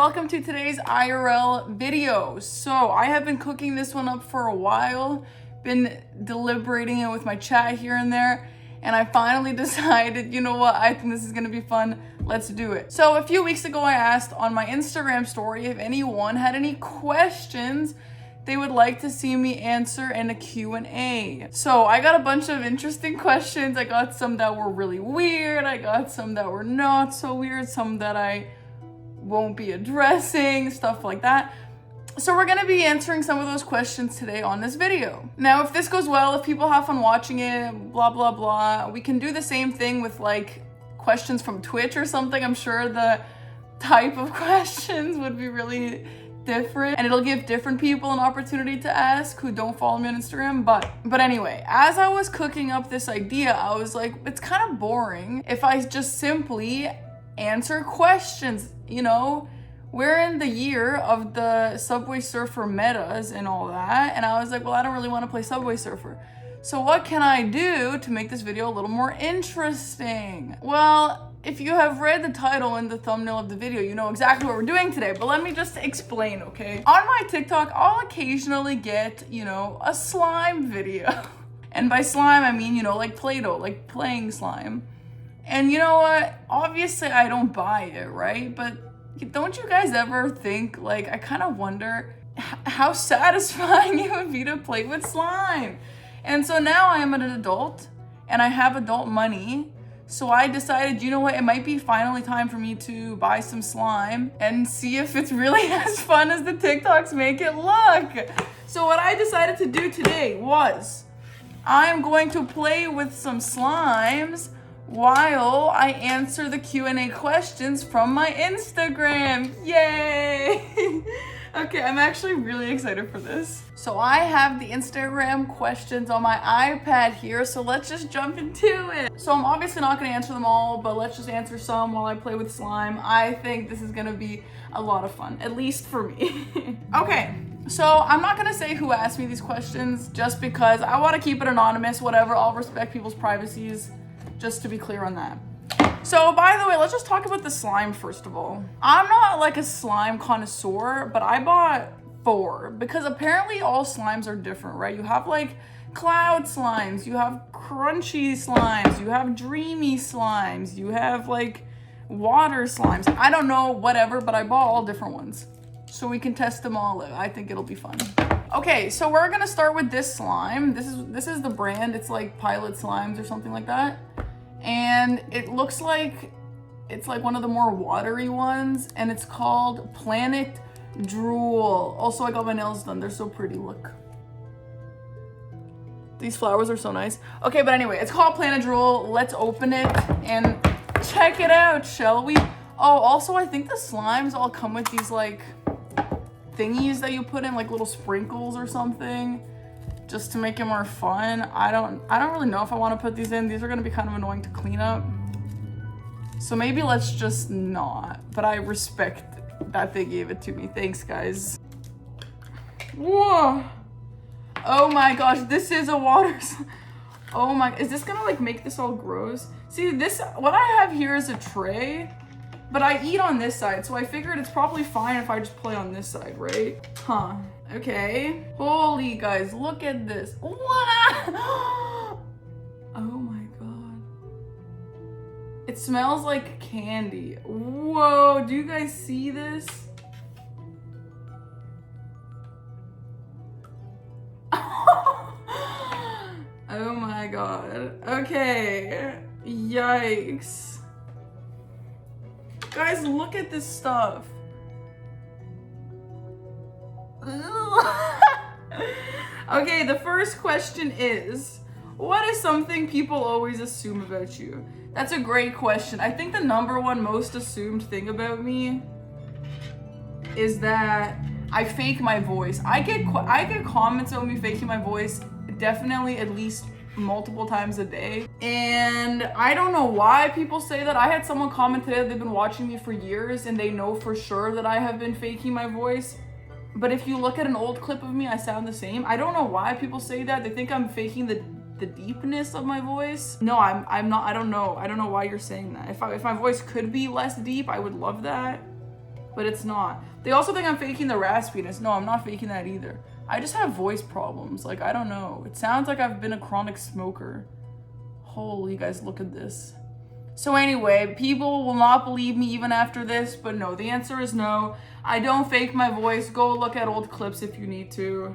welcome to today's IRL video. So I have been cooking this one up for a while, been deliberating it with my chat here and there, and I finally decided, you know what, I think this is gonna be fun, let's do it. So a few weeks ago I asked on my Instagram story if anyone had any questions they would like to see me answer in a Q&A. So I got a bunch of interesting questions. I got some that were really weird, I got some that were not so weird, some that I won't be addressing, stuff like that. So we're gonna be answering some of those questions today on this video. Now, if this goes well, if people have fun watching it, blah, blah, blah, we can do the same thing with like questions from Twitch or something. I'm sure the type of questions would be really different and it'll give different people an opportunity to ask who don't follow me on Instagram. But anyway, as I was cooking up this idea, I was like, it's kind of boring if I just simply answer questions. You know, we're in the year of the Subway Surfer metas and all that, and I was like, well, I don't really want to play Subway Surfer, so what can I do to make this video a little more interesting? Well, if you have read the title and the thumbnail of the video, you know exactly what we're doing today, but let me just explain, okay? On my TikTok, I'll occasionally get, you know, a slime video. And by slime, I mean, you know, like Play-Doh, like playing slime. And you know what? Obviously, I don't buy it, right? But don't you guys ever think, like, I kind of wonder how satisfying it would be to play with slime? And so now I am an adult, and I have adult money. So I decided, you know what, it might be finally time for me to buy some slime and see if it's really as fun as the TikToks make it look. So what I decided to do today was I'm going to play with some slimes while I answer the Q&A questions from my Instagram. Yay! Okay, I'm actually really excited for this. So I have the Instagram questions on my iPad here, so let's just jump into it. So I'm obviously not gonna answer them all, but let's just answer some while I play with slime. I think this is gonna be a lot of fun, at least for me. Okay, so I'm not gonna say who asked me these questions just because I wanna keep it anonymous, whatever. I'll respect people's privacies, just to be clear on that. So by the way, let's just talk about the slime first of all. I'm not like a slime connoisseur, but I bought 4 because apparently all slimes are different, right? You have like cloud slimes, you have crunchy slimes, you have dreamy slimes, you have like water slimes. I don't know, whatever, but I bought all different ones so we can test them all out. I think it'll be fun. Okay, so we're gonna start with this slime. This is the brand. It's like Pilot Slimes or something like that. And it looks like it's like one of the more watery ones, and it's called Planet Drool. Also, I got my nails done. They're so pretty, look. These flowers are so nice. Okay, but anyway, it's called Planet Drool. Let's open it and check it out, shall we? Oh, also, I think the slimes all come with these like thingies that you put in, like little sprinkles or something, just to make it more fun. I don't really know if I want to put these in. These are going to be kind of annoying to clean up. So maybe let's just not. But I respect that they gave it to me. Thanks, guys. Whoa. Oh my gosh, this is a water slime. Oh my, is this going to like make this all gross? See, this, what I have here is a tray, but I eat on this side. So I figured it's probably fine if I just play on this side, right? Huh. Okay. Holy guys, look at this. Wow. Oh my god. It smells like candy. Whoa, do you guys see this? Oh my god. Okay. Yikes. Guys, look at this stuff. Okay, the first question is, what is something people always assume about you? That's a great question. I think the number one most assumed thing about me is that I fake my voice. I get comments about me faking my voice definitely at least multiple times a day. And I don't know why people say that. I had someone comment today that they've been watching me for years and they know for sure that I have been faking my voice. But if you look at an old clip of me, I sound the same. I don't know why people say that. They think I'm faking the deepness of my voice. No, I'm not. I don't know why you're saying that. If my voice could be less deep, I would love that. but it's not. They also think I'm faking the raspiness. No, I'm not faking that either. I just have voice problems. Like, I don't know. It sounds like I've been a chronic smoker. Holy, guys, look at this. So anyway, people will not believe me even after this, but no, the answer is no. I don't fake my voice. Go look at old clips if you need to.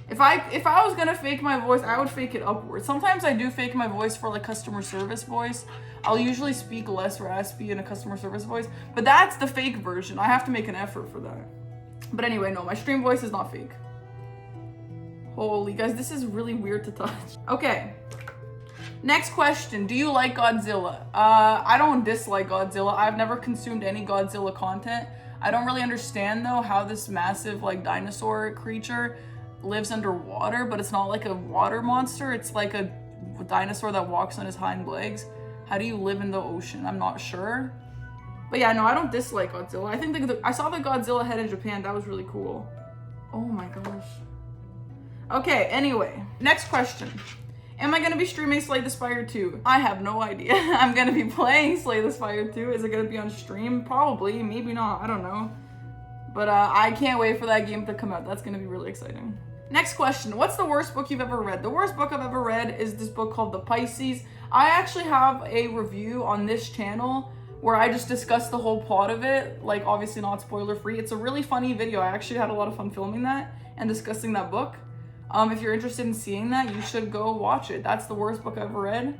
If I was gonna fake my voice, I would fake it upwards. Sometimes I do fake my voice for like customer service voice. I'll usually speak less raspy in a customer service voice, but that's the fake version. I have to make an effort for that. But anyway, no, my stream voice is not fake. Holy, guys, this is really weird to touch. Okay. Next question, do you like Godzilla? I don't dislike Godzilla. I've never consumed any Godzilla content. I don't really understand though how this massive like dinosaur creature lives underwater, but it's not like a water monster. It's like a dinosaur that walks on his hind legs. How do you live in the ocean? I'm not sure. But yeah, no, I don't dislike Godzilla. I think I saw the Godzilla head in Japan. That was really cool. Oh my gosh. Okay, anyway, next question. Am I going to be streaming Slay the Spire 2? I have no idea. I'm going to be playing Slay the Spire 2. Is it going to be on stream? Probably, maybe not. I don't know. But I can't wait for that game to come out. That's going to be really exciting. Next question. What's the worst book you've ever read? The worst book I've ever read is this book called The Pisces. I actually have a review on this channel where I just discussed the whole plot of it. Like, obviously not spoiler free. It's a really funny video. I actually had a lot of fun filming that and discussing that book. If you're interested in seeing that, you should go watch it. That's the worst book I've ever read.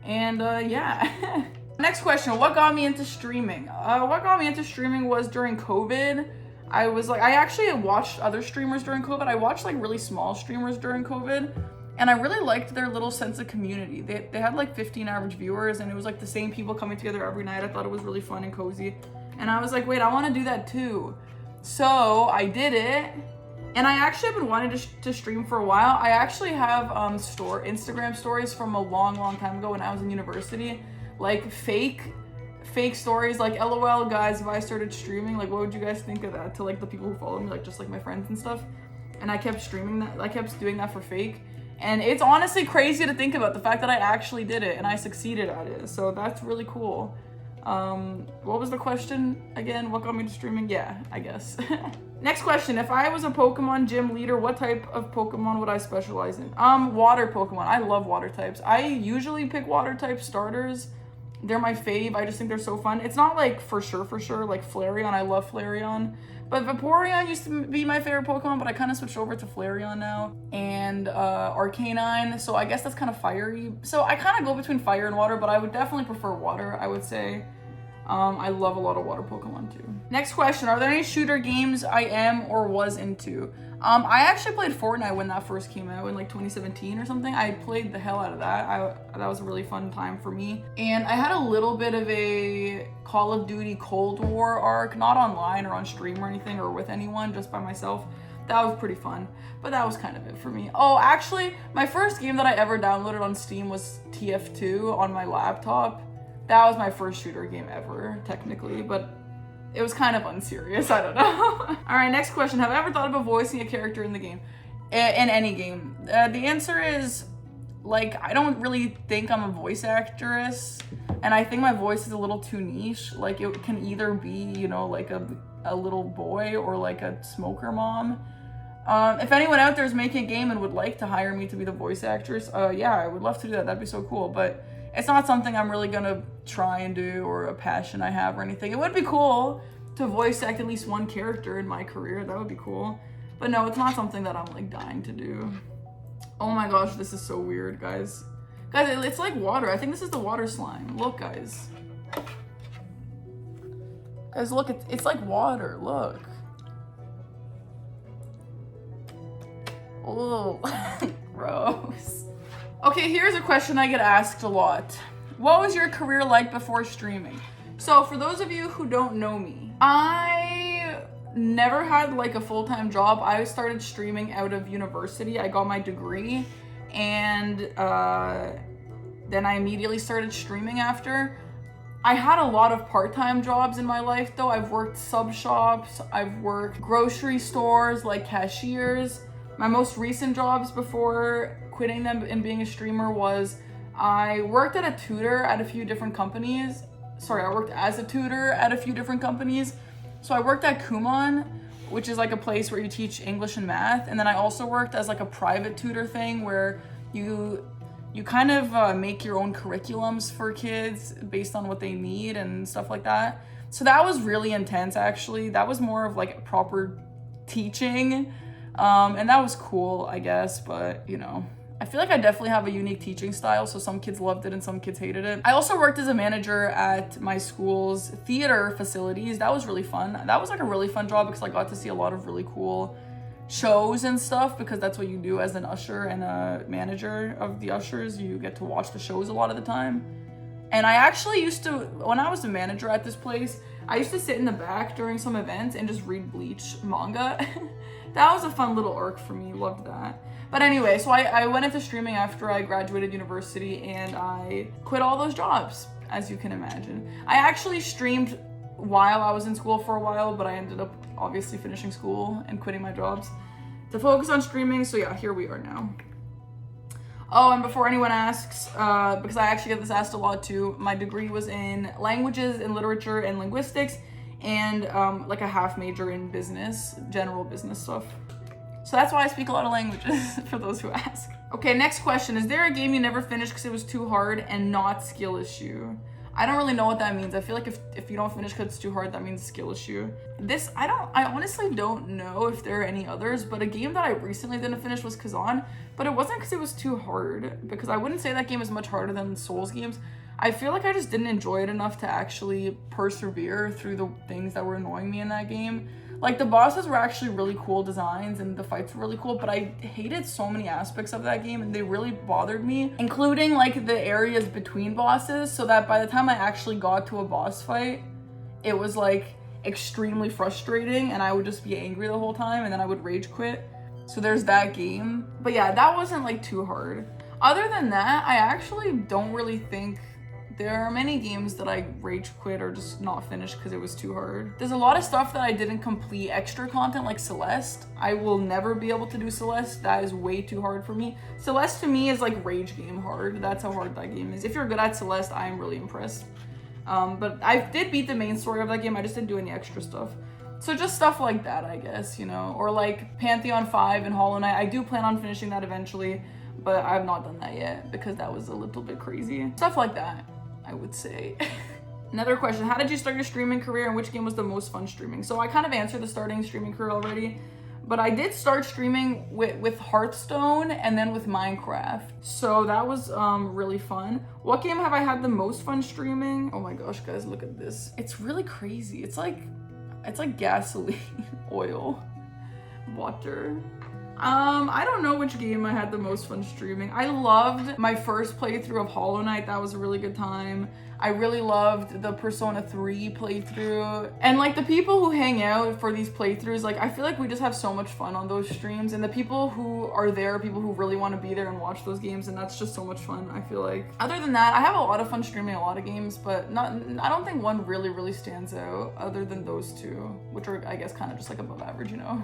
And yeah. Next question, what got me into streaming? What got me into streaming was during COVID. I actually watched other streamers during COVID. I watched like really small streamers during COVID. And I really liked their little sense of community. They had like 15 average viewers and it was like the same people coming together every night. I thought it was really fun and cozy. And I was like, wait, I want to do that too. So I did it. And I actually have been wanting to stream for a while. I actually have Instagram stories from a long time ago when I was in university. Like fake stories, like LOL guys, if I started streaming, like what would you guys think of that? To like the people who follow me, like just like my friends and stuff. And I kept streaming that, I kept doing that for fake. And it's honestly crazy to think about the fact that I actually did it and I succeeded at it. So that's really cool. What was the question again? What got me to streaming? Yeah, I guess. Next question. If I was a Pokemon gym leader, what type of Pokemon would I specialize in? Water Pokemon. I love water types. I usually pick water type starters. They're my fave. I just think they're so fun. It's not like for sure like Flareon. I love Flareon. But Vaporeon used to be my favorite Pokemon, but I kind of switched over to Flareon now. And Arcanine, so I guess that's kind of fiery. So I kind of go between fire and water, but I would definitely prefer water, I would say. I love a lot of water Pokemon too. Next question, are there any shooter games I am or was into? I actually played Fortnite when that first came out in like 2017 or something. I played the hell out of that. That was a really fun time for me. And I had a little bit of a Call of Duty Cold War arc, not online or on stream or anything or with anyone, just by myself. That was pretty fun, but that was kind of it for me. Oh, actually, my first game that I ever downloaded on Steam was TF2 on my laptop. That was my first shooter game ever, technically, but it was kind of unserious. I don't know. All right, next question. Have I ever thought about voicing a character in the game? In any game? The answer is, like, I don't really think I'm a voice actress, and I think my voice is a little too niche. Like, it can either be, you know, like a little boy or like a smoker mom. If anyone out there is making a game and would like to hire me to be the voice actress, yeah, I would love to do that. That'd be so cool, but it's not something I'm really gonna try and do or a passion I have or anything. It would be cool to voice act at least one character in my career. That would be cool. But no, it's not something that I'm like dying to do. Oh my gosh, this is so weird, guys. Guys, it's like water. I think this is the water slime. Look, guys. Guys, look, it's like water. Look. Oh, gross. Okay, here's a question I get asked a lot. What was your career like before streaming? So for those of you who don't know me, I never had like a full-time job. I started streaming out of university. I got my degree and then I immediately started streaming after. I had a lot of part-time jobs in my life though. I've worked sub shops, I've worked grocery stores like cashiers. My most recent jobs before quitting them and being a streamer was I worked at a tutor at a few different companies. Sorry, I worked as a tutor at a few different companies. So I worked at Kumon, which is like a place where you teach English and math. And then I also worked as like a private tutor thing where you kind of make your own curriculums for kids based on what they need and stuff like that. So that was really intense, actually. That was more of like proper teaching. And that was cool, I guess, but you know, I feel like I definitely have a unique teaching style, so some kids loved it and some kids hated it. I also worked as a manager at my school's theater facilities. That was really fun. That was like a really fun job because I got to see a lot of really cool shows and stuff, because that's what you do as an usher and a manager of the ushers. You get to watch the shows a lot of the time. And I actually used to, when I was a manager at this place, I used to sit in the back during some events and just read Bleach manga. That was a fun little arc for me, loved that. But anyway, so I went into streaming after I graduated university and I quit all those jobs, as you can imagine. I actually streamed while I was in school for a while, but I ended up obviously finishing school and quitting my jobs to focus on streaming. So yeah, here we are now. Oh, and before anyone asks, because I actually get this asked a lot too, my degree was in languages and literature and linguistics, and like a half major in business, general business stuff. So that's why I speak a lot of languages, for those who ask. Okay, next question. Is there a game you never finished because it was too hard and not skill issue? I don't really know what that means. I feel like if you don't finish because it's too hard, that means skill issue. I honestly don't know if there are any others, but a game that I recently didn't finish was Kazan, but it wasn't because it was too hard, because I wouldn't say that game is much harder than Souls games. I feel like I just didn't enjoy it enough to actually persevere through the things that were annoying me in that game. Like, the bosses were actually really cool designs and the fights were really cool, but I hated so many aspects of that game and they really bothered me, including like the areas between bosses, so that by the time I actually got to a boss fight, it was like extremely frustrating and I would just be angry the whole time and then I would rage quit. So there's that game. But yeah, that wasn't like too hard. Other than that, I actually don't really think there are many games that I rage quit or just not finish because it was too hard. There's a lot of stuff that I didn't complete, extra content like Celeste. I will never be able to do Celeste. That is way too hard for me. Celeste to me is like rage game hard. That's how hard that game is. If you're good at Celeste, I am really impressed. But I did beat the main story of that game. I just didn't do any extra stuff. So just stuff like that, I guess, you know, or like Pantheon 5 and Hollow Knight. I do plan on finishing that eventually, but I've not done that yet because that was a little bit crazy. Stuff like that, I would say. Another question, how did you start your streaming career and which game was the most fun streaming? So I kind of answered the starting streaming career already, but I did start streaming with Hearthstone and then with Minecraft. So that was really fun. What game have I had the most fun streaming? Oh my gosh, guys, look at this. It's really crazy. It's like gasoline, oil, water. I don't know which game I had the most fun streaming. I loved my first playthrough of Hollow Knight. That was a really good time. I really loved the Persona 3 playthrough. And like the people who hang out for these playthroughs, like I feel like we just have so much fun on those streams. And the people who are there, people who really want to be there and watch those games, and that's just so much fun, I feel like. Other than that, I have a lot of fun streaming a lot of games, but I don't think one really stands out other than those two, which are, I guess, kind of just like above average, you know?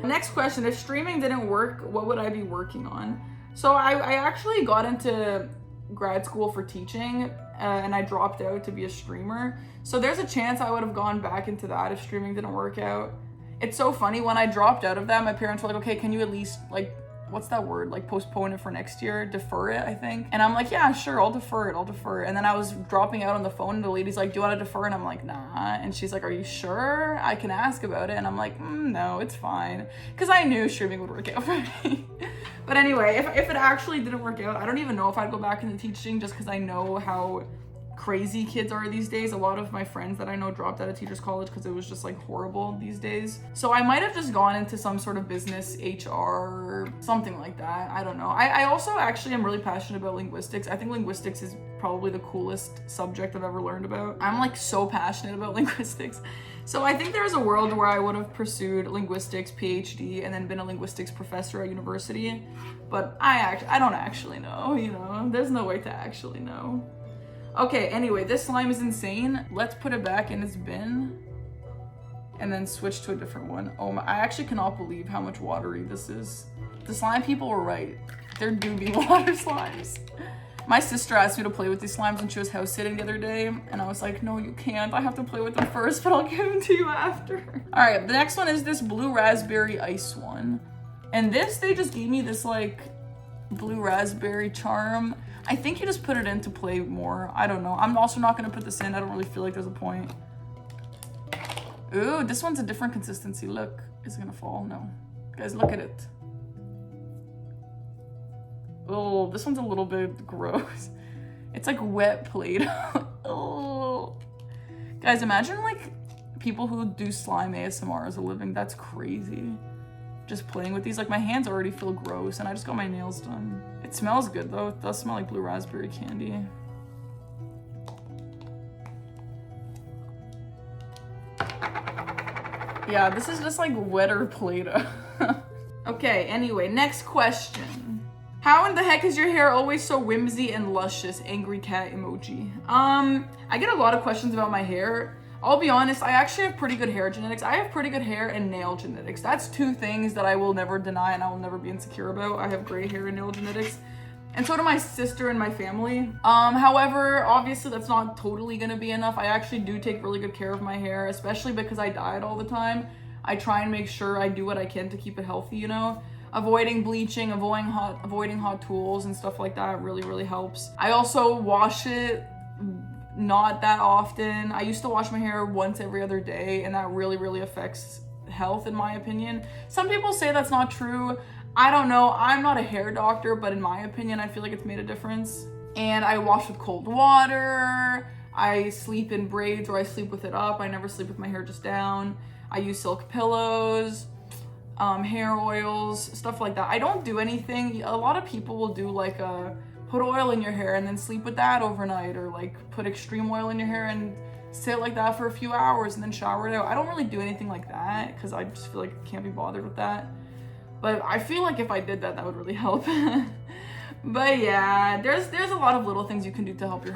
Next question, if streaming didn't work, what would I be working on? So I actually got into grad school for teaching and I dropped out to be a streamer. So there's a chance I would have gone back into that if streaming didn't work out. It's so funny, when I dropped out of that, my parents were like, okay, can you at least like, what's that word? Like postpone it for next year, defer it, I think. And I'm like, yeah, sure, I'll defer it. And then I was dropping out on the phone and the lady's like, do you want to defer? And I'm like, nah. And she's like, are you sure? I can ask about it. And I'm like, no, it's fine. Because I knew streaming would work out for me. But anyway, if it actually didn't work out, I don't even know if I'd go back into teaching, just because I know how crazy kids are these days. A lot of my friends that I know dropped out of teachers college because it was just like horrible these days. So I might have just gone into some sort of business, HR, something like that. I don't know. I also actually am really passionate about linguistics. I think linguistics is probably the coolest subject I've ever learned about. I'm like so passionate about linguistics. So I think there's a world where I would have pursued linguistics, PhD, and then been a linguistics professor at university. But I don't actually know, you know, there's no way to actually know. Okay, anyway, this slime is insane. Let's put it back in its bin and then switch to a different one. Oh my, I actually cannot believe how much watery this is. The slime people were right. There do be water slimes. My sister asked me to play with these slimes when she was house sitting the other day, and I was like, no, you can't. I have to play with them first, but I'll give them to you after. All right, the next one is this blue raspberry ice one. And this, they just gave me this like blue raspberry charm. I think you just put it in to play more. I don't know. I'm also not gonna put this in. I don't really feel like there's a point. Ooh, this one's a different consistency. Look, is it gonna fall? No. Guys, look at it. Oh, this one's a little bit gross. It's like wet Play-Doh. Oh. Guys, imagine like people who do slime ASMR as a living. That's crazy. Just playing with these. Like my hands already feel gross and I just got my nails done. It smells good though. It does smell like blue raspberry candy. Yeah, this is just like wetter Play-Doh. Okay, anyway, next question. How in the heck is your hair always so whimsy and luscious? Angry cat emoji. I get a lot of questions about my hair. I'll be honest, I actually have pretty good hair genetics. I have pretty good hair and nail genetics. That's two things that I will never deny and I will never be insecure about. I have gray hair and nail genetics. And so do my sister and my family. However, obviously that's not totally gonna be enough. I actually do take really good care of my hair, especially because I dye it all the time. I try and make sure I do what I can to keep it healthy, you know? Avoiding bleaching, avoiding hot tools and stuff like that really helps. I also wash it not that often. I used to wash my hair once every other day and that really affects health in my opinion. Some people say that's not true. I don't know. I'm not a hair doctor, but in my opinion, I feel like it's made a difference. And I wash with cold water. I sleep in braids or I sleep with it up. I never sleep with my hair just down. I use silk pillows. Hair oils, stuff like that. I don't do anything. A lot of people will do like put oil in your hair and then sleep with that overnight, or like put extreme oil in your hair and sit like that for a few hours and then shower it out. I don't really do anything like that because I just feel like I can't be bothered with that. But I feel like if I did that, that would really help. But yeah, there's a lot of little things you can do to help your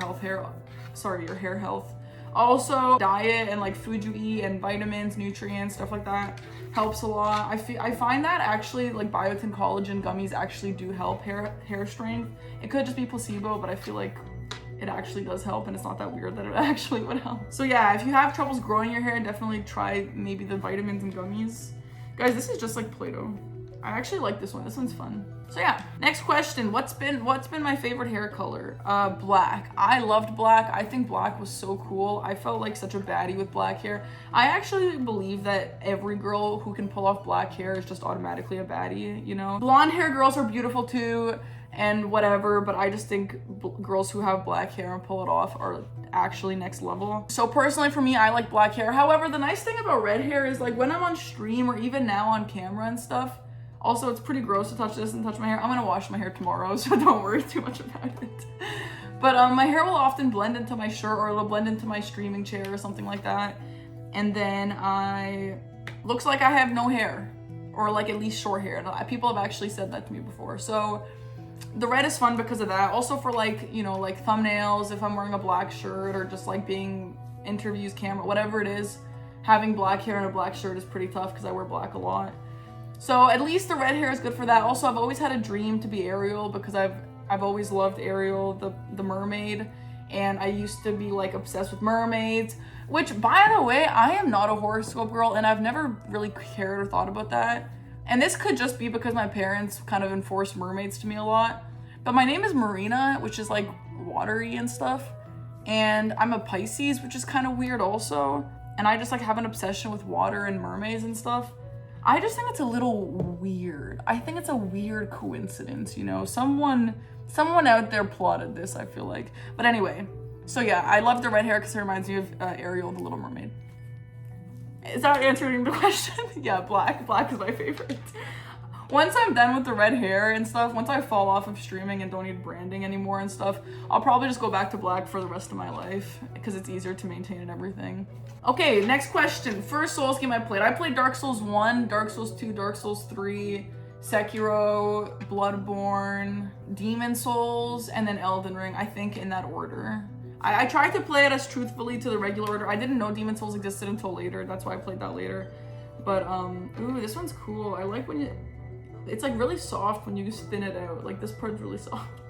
your hair health. Also, diet and like food you eat and vitamins, nutrients, stuff like that helps a lot. I find that actually like biotin collagen gummies actually do help hair strength. It could just be placebo, but I feel like it actually does help and it's not that weird that it actually would help. So yeah, if you have troubles growing your hair, definitely try maybe the vitamins and gummies. Guys, this is just like Play-Doh. I actually like this one. This one's fun. So yeah, next question. What's been my favorite hair color? Black. I loved black. I think black was so cool. I felt like such a baddie with black hair. I actually believe that every girl who can pull off black hair is just automatically a baddie, you know? Blonde hair girls are beautiful too and whatever, but I just think girls who have black hair and pull it off are actually next level. So personally for me, I like black hair. However, the nice thing about red hair is like when I'm on stream or even now on camera and stuff, also, it's pretty gross to touch this and touch my hair. I'm gonna wash my hair tomorrow, so don't worry too much about it. But my hair will often blend into my shirt or it'll blend into my streaming chair or something like that. And then looks like I have no hair or like at least short hair. People have actually said that to me before. So the red is fun because of that. Also for like, you know, like thumbnails, if I'm wearing a black shirt or just like being interviews, camera, whatever it is, having black hair and a black shirt is pretty tough because I wear black a lot. So at least the red hair is good for that. Also, I've always had a dream to be Ariel because I've always loved Ariel, the mermaid. And I used to be like obsessed with mermaids, which by the way, I am not a horoscope girl and I've never really cared or thought about that. And this could just be because my parents kind of enforced mermaids to me a lot. But my name is Marina, which is like watery and stuff. And I'm a Pisces, which is kind of weird also. And I just like have an obsession with water and mermaids and stuff. I just think it's a little weird. I think it's a weird coincidence, you know? Someone out there plotted this, I feel like. But anyway, so yeah, I love the red hair because it reminds me of Ariel, the Little Mermaid. Is that answering the question? Yeah, black. Black is my favorite. Once I'm done with the red hair and stuff, once I fall off of streaming and don't need branding anymore and stuff, I'll probably just go back to black for the rest of my life because it's easier to maintain and everything. Okay, next question. First Souls game I played Dark Souls 1, Dark Souls 2, Dark Souls 3, Sekiro, Bloodborne, Demon Souls, and then Elden Ring, I think in that order. I tried to play it as truthfully to the regular order. I didn't know Demon Souls existed until later. That's why I played that later. But, ooh, this one's cool. I like when it's like really soft when you thin it out. Like this part's really soft.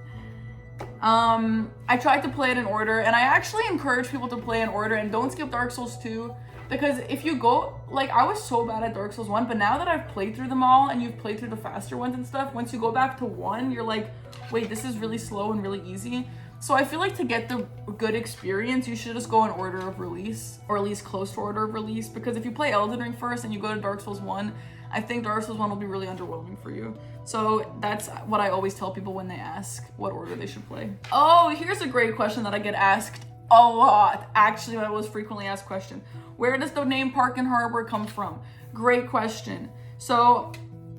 I tried to play it in order, and I actually encourage people to play in order and don't skip Dark Souls 2, because if you go, like, I was so bad at Dark Souls 1, but now that I've played through them all and you've played through the faster ones and stuff, once you go back to 1, you're like, wait, this is really slow and really easy. So I feel like to get the good experience, you should just go in order of release, or at least close to order of release, because if you play Elden Ring first and you go to Dark Souls 1, I think Dark Souls 1 will be really underwhelming for you. So that's what I always tell people when they ask what order they should play. Oh, here's a great question that I get asked a lot. Actually, my most frequently asked question. Where does the name Parkenharbor come from? Great question. So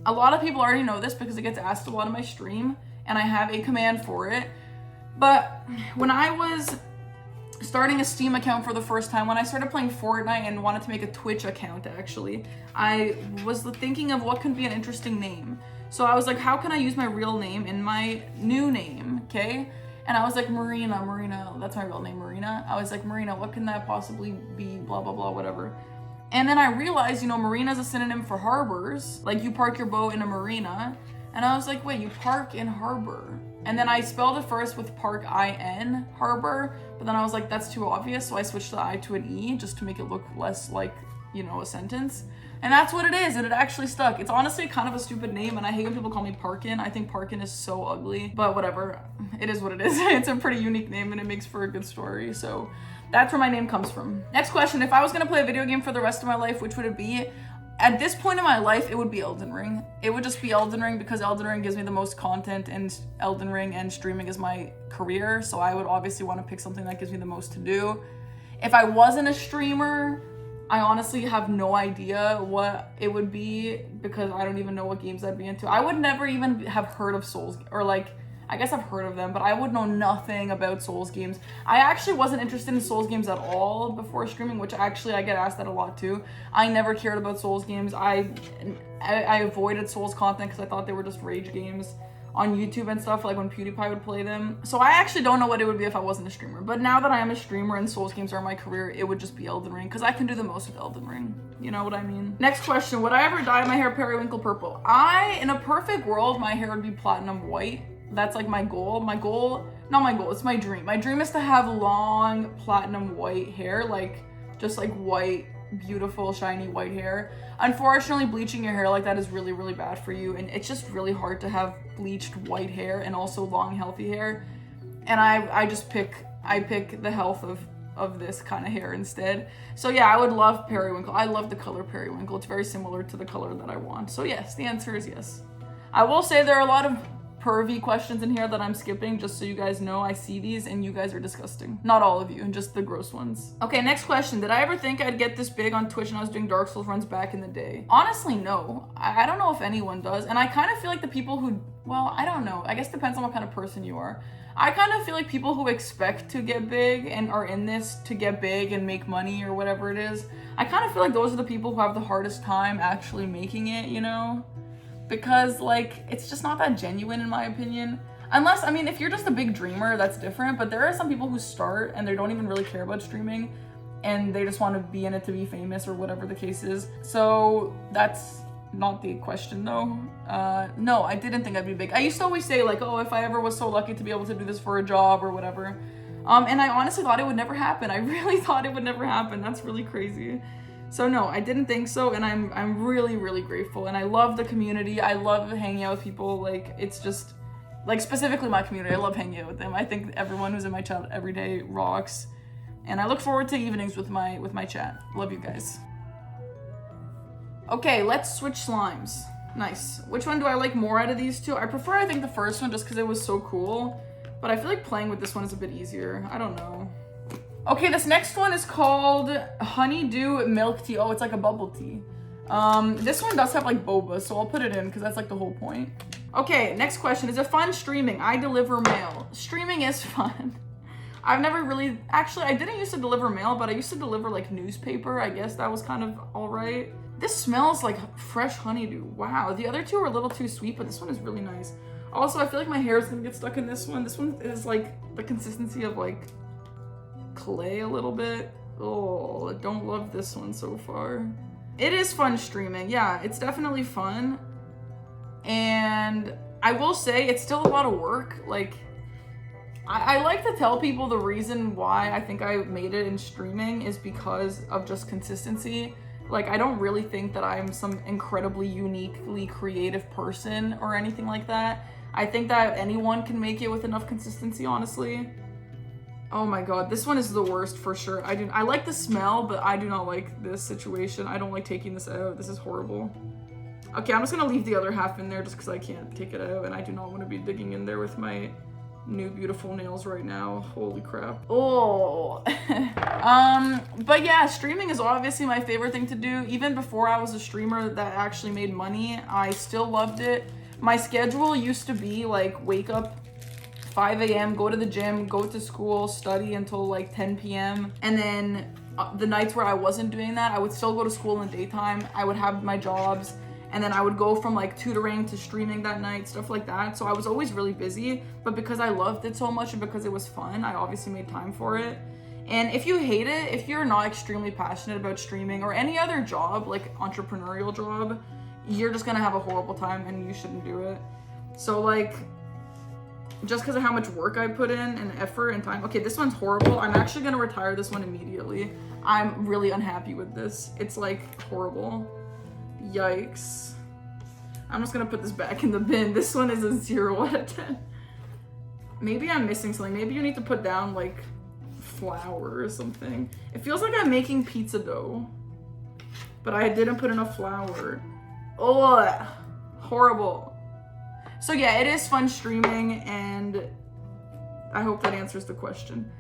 a lot of people already know this because it gets asked a lot in my stream, and I have a command for it. But when I was starting a Steam account for the first time, when I started playing Fortnite and wanted to make a Twitch account, actually, I was thinking of what could be an interesting name. So I was like, how can I use my real name in my new name, okay? And I was like, Marina, that's my real name, Marina. I was like, Marina, what can that possibly be, blah, blah, blah, whatever. And then I realized, you know, marina is a synonym for harbors. Like, you park your boat in a marina. And I was like, wait, you park in harbor. And then I spelled it first with park I-N, harbor, but then I was like, that's too obvious, so I switched the I to an E just to make it look less like, you know, a sentence. And that's what it is, and it actually stuck. It's honestly kind of a stupid name, and I hate when people call me Parkin. I think Parkin is so ugly, but whatever. It is what it is. It's a pretty unique name, and it makes for a good story, so that's where my name comes from. Next question, if I was gonna play a video game for the rest of my life, which would it be? At this point in my life, it would be Elden Ring. It would just be Elden Ring because Elden Ring gives me the most content, and Elden Ring and streaming is my career. So I would obviously want to pick something that gives me the most to do. If I wasn't a streamer, I honestly have no idea what it would be because I don't even know what games I'd be into. I would never even have heard of Souls, or like, I guess I've heard of them, but I would know nothing about Souls games. I actually wasn't interested in Souls games at all before streaming, which actually I get asked that a lot too. I never cared about Souls games. I avoided Souls content because I thought they were just rage games on YouTube and stuff, like when PewDiePie would play them. So I actually don't know what it would be if I wasn't a streamer. But now that I am a streamer and Souls games are my career, it would just be Elden Ring because I can do the most with Elden Ring. You know what I mean? Next question, would I ever dye my hair periwinkle purple? In a perfect world, my hair would be platinum white. That's like my goal. Not my goal, it's my dream. My dream is to have long platinum white hair, like just like white, beautiful, shiny white hair. Unfortunately, bleaching your hair like that is really, really bad for you. And it's just really hard to have bleached white hair and also long, healthy hair. And I pick the health of this kind of hair instead. So yeah, I would love periwinkle. I love the color periwinkle. It's very similar to the color that I want. So yes, the answer is yes. I will say there are a lot of pervy questions in here that I'm skipping, just so you guys know. I see these and you guys are disgusting. Not all of you, and just the gross ones. Okay, next question. Did I ever think I'd get this big on Twitch when I was doing Dark Souls runs back in the day? Honestly, no. I don't know if anyone does, and I kind of feel like the people who, well, I don't know. I guess it depends on what kind of person you are. I kind of feel like people who expect to get big and are in this to get big and make money or whatever it is, I kind of feel like those are the people who have the hardest time actually making it, you know? Because like, it's just not that genuine in my opinion. Unless, I mean, if you're just a big dreamer, that's different, but there are some people who start and they don't even really care about streaming and they just want to be in it to be famous or whatever the case is. So that's not the question though. No, I didn't think I'd be big. I used to always say like, oh, if I ever was so lucky to be able to do this for a job or whatever. And I honestly thought it would never happen. I really thought it would never happen. That's really crazy. So no, I didn't think so, and I'm really, really grateful, and I love the community. I love hanging out with people. Like, it's just, like, specifically my community. I love hanging out with them. I think everyone who's in my chat every day rocks, and I look forward to evenings with my chat. Love you guys. Okay, let's switch slimes. Nice. Which one do I like more out of these two? I prefer, I think, the first one just because it was so cool, but I feel like playing with this one is a bit easier. I don't know. Okay, this next one is called Honeydew Milk Tea. Oh, it's like a bubble tea. This one does have like boba, so I'll put it in because that's like the whole point. Okay, next question. Is it fun streaming? I deliver mail. Streaming is fun. I've never really, actually, I didn't used to deliver mail, but I used to deliver like newspaper. I guess that was kind of all right. This smells like fresh honeydew. Wow, the other two are a little too sweet, but this one is really nice. Also, I feel like my hair is gonna get stuck in this one. This one is like the consistency of like clay a little bit. Oh, I don't love this one so far. It is fun streaming. Yeah, it's definitely fun. And I will say it's still a lot of work. Like, I like to tell people the reason why I think I made it in streaming is because of just consistency. Like, I don't really think that I'm some incredibly uniquely creative person or anything like that. I think that anyone can make it with enough consistency, honestly. Oh my god, this one is the worst for sure. I like the smell, but I do not like this situation. I don't like taking this out. This is horrible. Okay, I'm just gonna leave the other half in there just because I can't take it out, and I do not want to be digging in there with my new beautiful nails right now. Holy crap. Oh. But yeah, streaming is obviously my favorite thing to do. Even before I was a streamer that actually made money, I still loved it. My schedule used to be like wake up 5 a.m., go to the gym, go to school, study until like 10 p.m. And then the nights where I wasn't doing that, I would still go to school in the daytime. I would have my jobs, and then I would go from like tutoring to streaming that night, stuff like that. So I was always really busy, but because I loved it so much and because it was fun, I obviously made time for it. And if you hate it, if you're not extremely passionate about streaming or any other job, like entrepreneurial job, you're just gonna have a horrible time and you shouldn't do it. So like, just because of how much work I put in and effort and time. Okay, this one's horrible. I'm actually gonna retire this one immediately. I'm really unhappy with this. It's like horrible. Yikes. I'm just gonna put this back in the bin. This one is a 0 out of 10. Maybe I'm missing something. Maybe you need to put down like flour or something. It feels like I'm making pizza dough, but I didn't put enough flour. Oh, horrible. So yeah, it is fun streaming, and I hope that answers the question.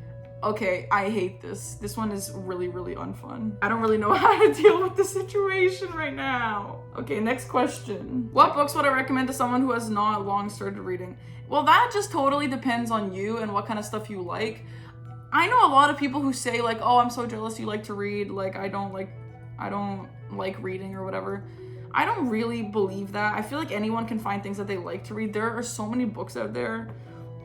Okay, I hate this. This one is really, really unfun. I don't really know how to deal with the situation right now. Okay, next question. What books would I recommend to someone who has not long started reading? Well, that just totally depends on you and what kind of stuff you like. I know a lot of people who say like, oh, I'm so jealous you like to read. Like, I don't like reading or whatever. I don't really believe that. I feel like anyone can find things that they like to read. There are so many books out there.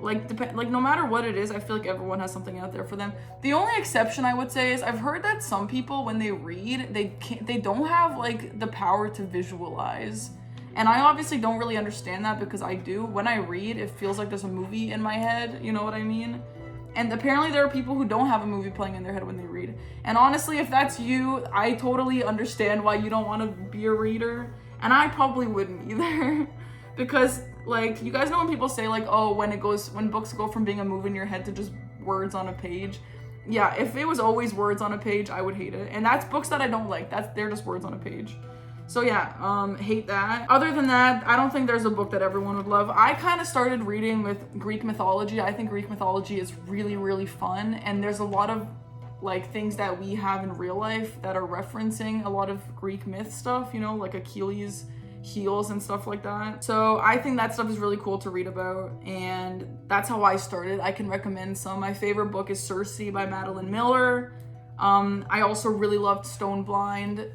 Like no matter what it is, I feel like everyone has something out there for them. The only exception I would say is I've heard that some people, when they read, they don't have like the power to visualize. And I obviously don't really understand that because I do. When I read, it feels like there's a movie in my head, you know what I mean? And apparently there are people who don't have a movie playing in their head when they read. And honestly, if that's you, I totally understand why you don't want to be a reader. And I probably wouldn't either. Because like, you guys know when people say like, oh, when books go from being a movie in your head to just words on a page. Yeah, if it was always words on a page, I would hate it. And that's books that I don't like. They're just words on a page. So yeah, hate that. Other than that, I don't think there's a book that everyone would love. I kind of started reading with Greek mythology. I think Greek mythology is really, really fun. And there's a lot of like things that we have in real life that are referencing a lot of Greek myth stuff, you know, like Achilles' heels and stuff like that. So I think that stuff is really cool to read about, and that's how I started. I can recommend some. My favorite book is Circe by Madeline Miller. I also really loved Stone Blind.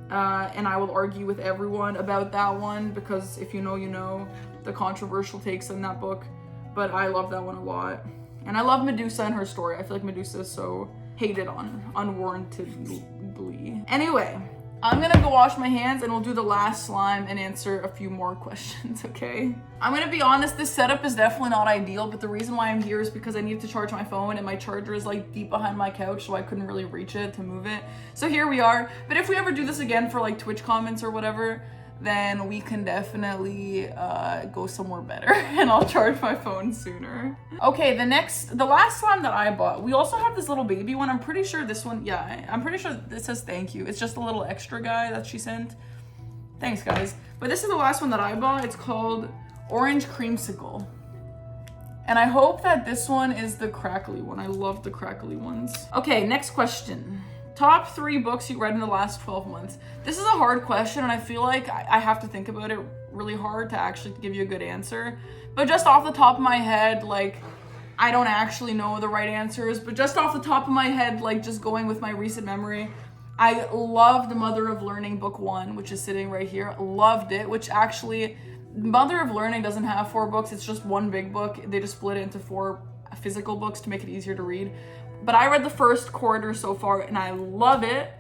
And I will argue with everyone about that one because if you know, you know, the controversial takes in that book. But I love that one a lot. And I love Medusa and her story. I feel like Medusa is so hated on unwarrantedly. Anyway, I'm gonna go wash my hands and we'll do the last slime and answer a few more questions, okay? I'm gonna be honest, this setup is definitely not ideal, but the reason why I'm here is because I need to charge my phone and my charger is like deep behind my couch, so I couldn't really reach it to move it. So here we are. But if we ever do this again for like Twitch comments or whatever, then we can definitely go somewhere better and I'll charge my phone sooner. Okay, the last slime that I bought, we also have this little baby one. I'm pretty sure this one, yeah, I'm pretty sure this says thank you. It's just a little extra guy that she sent. Thanks, guys. But this is the last one that I bought. It's called Orange Creamsicle. And I hope that this one is the crackly one. I love the crackly ones. Okay, next question. Top 3 books you read in the last 12 months. This is a hard question, and I feel like I have to think about it really hard to actually give you a good answer. But just off the top of my head, like, I don't actually know the right answers, but just off the top of my head, like, just going with my recent memory, I loved Mother of Learning book 1, which is sitting right here. Loved it, which actually, Mother of Learning doesn't have 4 books. It's just one big book. They just split it into 4 physical books to make it easier to read. But I read the first quarter so far and I love it.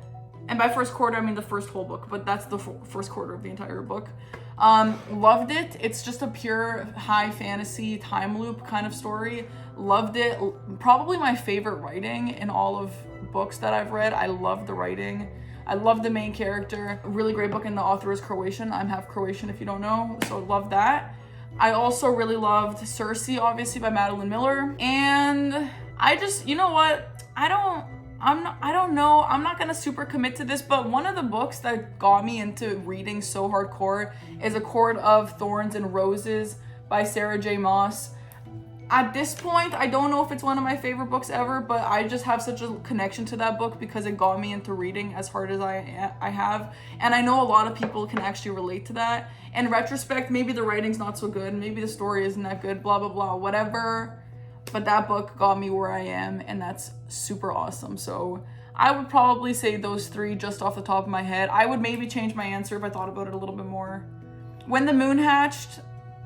And by first quarter, I mean the first whole book, but that's the first quarter of the entire book. Loved it. It's just a pure high fantasy time loop kind of story. Loved it. Probably my favorite writing in all of books that I've read. I love the writing. I love the main character. A really great book, and the author is Croatian. I'm half Croatian if you don't know, so love that. I also really loved Circe, obviously, by Madeline Miller. And I just, you know what? I don't know. I'm not gonna super commit to this, but one of the books that got me into reading so hardcore is A Court of Thorns and Roses by Sarah J. Maas. At this point, I don't know if it's one of my favorite books ever, but I just have such a connection to that book because it got me into reading as hard as I have. And I know a lot of people can actually relate to that. In retrospect, maybe the writing's not so good, maybe the story isn't that good, blah, blah, blah, whatever. But that book got me where I am, and that's super awesome. So I would probably say those three just off the top of my head. I would maybe change my answer if I thought about it a little bit more. When the Moon Hatched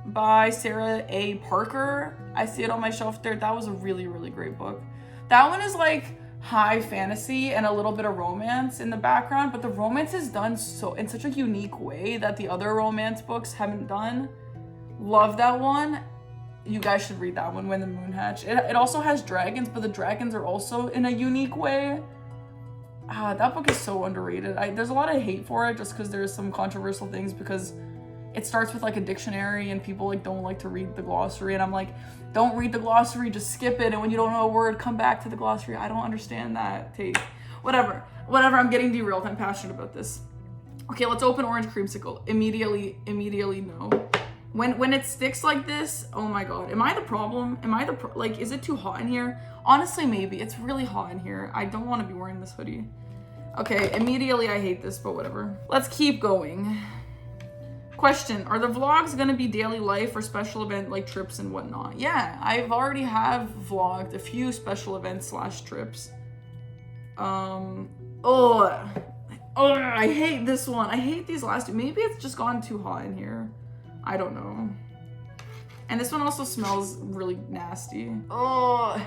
by Sarah A. Parker. I see it on my shelf there. That was a really, really great book. That one is like high fantasy and a little bit of romance in the background, but the romance is done so in such a unique way that the other romance books haven't done. Love that one. You guys should read that one, When the Moon Hatched. It also has dragons, but the dragons are also in a unique way. That book is so underrated. There's a lot of hate for it just because there's some controversial things, because it starts with like a dictionary and people like don't like to read the glossary, and I'm like, don't read the glossary, just skip it, and when you don't know a word, come back to the glossary. I don't understand that take. Whatever, I'm getting derailed. I'm passionate about this. Okay, let's open Orange Creamsicle. Immediately no. When it sticks like this, oh my god, am I the problem? Like, is it too hot in here? Honestly, maybe. It's really hot in here. I don't want to be wearing this hoodie. Okay, immediately I hate this, but whatever. Let's keep going. Question, are the vlogs gonna be daily life or special event like trips and whatnot? Yeah, I've already have vlogged a few special events / trips. I hate this one. I hate these last two. Maybe it's just gone too hot in here. I don't know. And this one also smells really nasty. I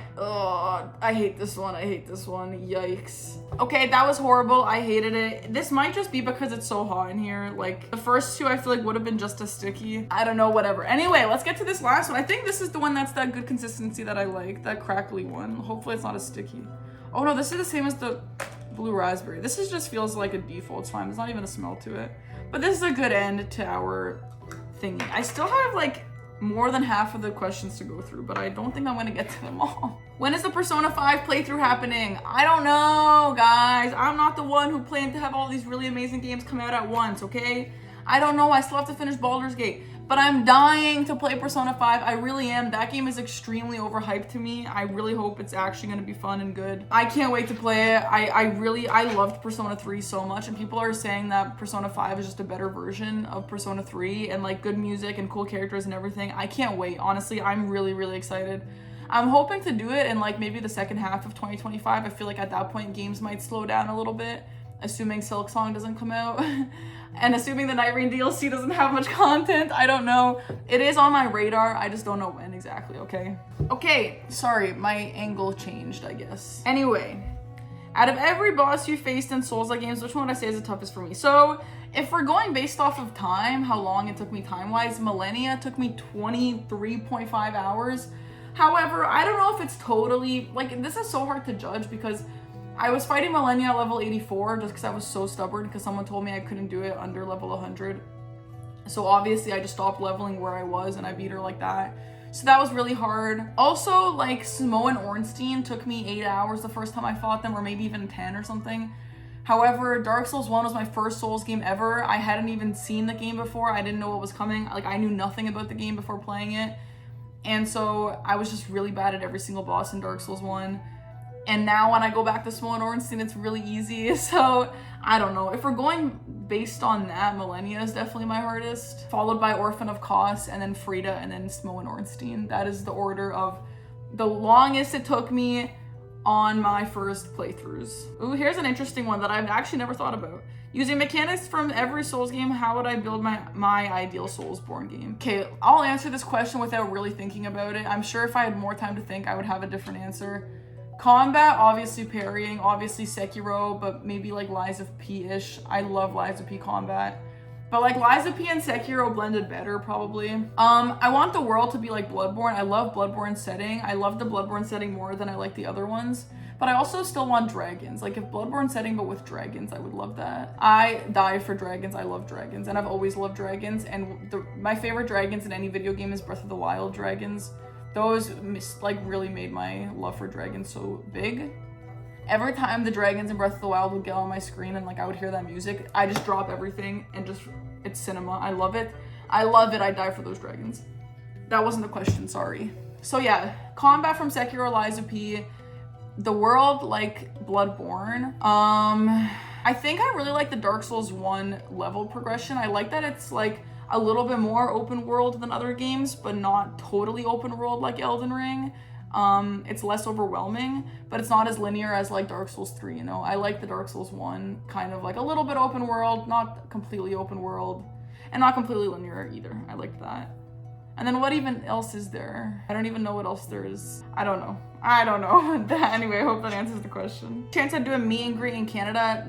hate this one. Yikes. Okay, that was horrible. I hated it. This might just be because it's so hot in here. Like, the first two I feel like would have been just as sticky. I don't know, whatever. Anyway, let's get to this last one. I think this is the one that's that good consistency that I like. That crackly one. Hopefully it's not as sticky. Oh no, this is the same as the blue raspberry. This is just feels like a default slime. There's not even a smell to it. But this is a good end to our thingy. I still have like more than half of the questions to go through, but I don't think I'm gonna get to them all. When is the Persona 5 playthrough happening? I don't know, guys. I'm not the one who planned to have all these really amazing games come out at once, okay? I don't know. I still have to finish Baldur's Gate, but I'm dying to play Persona 5. I really am. That game is extremely overhyped to me. I really hope it's actually gonna be fun and good. I can't wait to play it. I loved Persona 3 so much, and people are saying that Persona 5 is just a better version of Persona 3 and like good music and cool characters and everything. I can't wait. Honestly, I'm really, really excited. I'm hoping to do it in like maybe the second half of 2025. I feel like at that point games might slow down a little bit, assuming Silksong doesn't come out. And assuming the Night Rain DLC doesn't have much content. I don't know. It is on my radar. I just don't know when exactly, okay? Okay, sorry, my angle changed, I guess. Anyway, out of every boss you faced in Souls-like games, which one would I say is the toughest for me? So, if we're going based off of time, how long it took me time-wise, Millennia took me 23.5 hours. However, I don't know if it's totally, like, this is so hard to judge because I was fighting Millennia at level 84 just because I was so stubborn because someone told me I couldn't do it under level 100. So obviously I just stopped leveling where I was and I beat her like that. So that was really hard. Also, like, Smo and Ornstein took me 8 hours the first time I fought them, or maybe even 10 or something. However, Dark Souls 1 was my first Souls game ever. I hadn't even seen the game before. I didn't know what was coming. Like, I knew nothing about the game before playing it. And so I was just really bad at every single boss in Dark Souls 1. And now when I go back to Smo and Ornstein, it's really easy. So I don't know. If we're going based on that, Millennia is definitely my hardest, followed by Orphan of Kos, and then Frida, and then Smo and Ornstein. That is the order of the longest it took me on my first playthroughs. Ooh, here's an interesting one that I've actually never thought about. Using mechanics from every Souls game, how would I build my ideal Soulsborne game? Okay, I'll answer this question without really thinking about it. I'm sure if I had more time to think, I would have a different answer. Combat, obviously parrying, obviously Sekiro, but maybe like Lies of P-ish. I love Lies of P combat. But like Lies of P and Sekiro blended better probably. I want the world to be like Bloodborne. I love Bloodborne setting. I love the Bloodborne setting more than I like the other ones. But I also still want dragons. Like if Bloodborne setting but with dragons, I would love that. I die for dragons. I love dragons and I've always loved dragons. And my favorite dragons in any video game is Breath of the Wild dragons. Those like really made my love for dragons so big. Every time the dragons in Breath of the Wild would get on my screen and like I would hear that music, I just drop everything and just, it's cinema. I love it. I love it. I die for those dragons. That wasn't the question, sorry. So yeah, combat from Sekiro, Lies of P, the world like Bloodborne. I think I really like the Dark Souls 1 level progression. I like that it's like a little bit more open world than other games, but not totally open world like Elden Ring. It's less overwhelming, but it's not as linear as like Dark Souls 3, you know? I like the Dark Souls 1 kind of like a little bit open world, not completely open world, and not completely linear either. I like that. And then what even else is there? I don't even know what else there is. I don't know. Anyway, I hope that answers the question. Chance I'd do a meet and greet in Canada?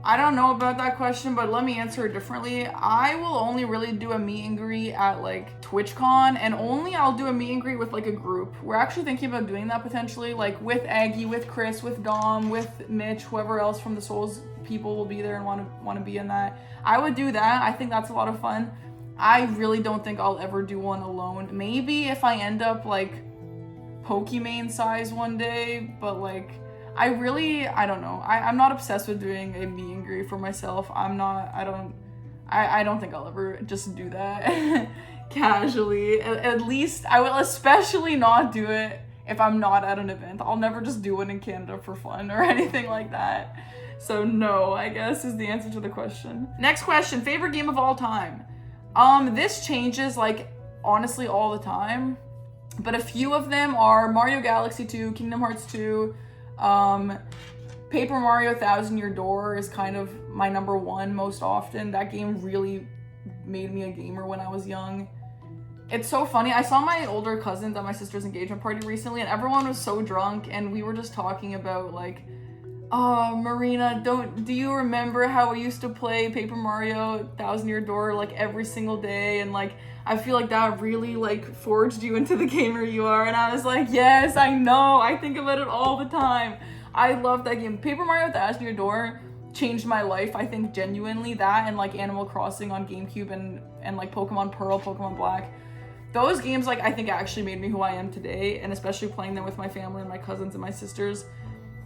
I don't know about that question, but let me answer it differently. I will only really do a meet and greet at like TwitchCon, and only I'll do a meet and greet with like a group. We're actually thinking about doing that potentially, like with Aggie, with Chris, with Dom, with Mitch, whoever else from the Souls people will be there and want to be in that. I would do that. I think that's a lot of fun. I really don't think I'll ever do one alone. Maybe if I end up like Pokemon size one day, but like I don't know. I'm not obsessed with doing a meet and greet for myself. I don't think I'll ever just do that casually. At least I will especially not do it if I'm not at an event. I'll never just do it in Canada for fun or anything like that. So no, I guess is the answer to the question. Next question, favorite game of all time. This changes like honestly all the time, but a few of them are Mario Galaxy 2, Kingdom Hearts 2, Paper Mario Thousand Year Door is kind of my number one most often. That game really made me a gamer when I was young. It's so funny. I saw my older cousins at my sister's engagement party recently, and everyone was so drunk, and we were just talking about like, oh, Marina, do you remember how we used to play Paper Mario Thousand Year Door like every single day? And like, I feel like that really like forged you into the gamer you are. And I was like, yes, I know. I think about it all the time. I love that game. Paper Mario Thousand Year Door changed my life. I think genuinely that, and like Animal Crossing on GameCube and like Pokemon Pearl, Pokemon Black. Those games like I think actually made me who I am today, and especially playing them with my family and my cousins and my sisters.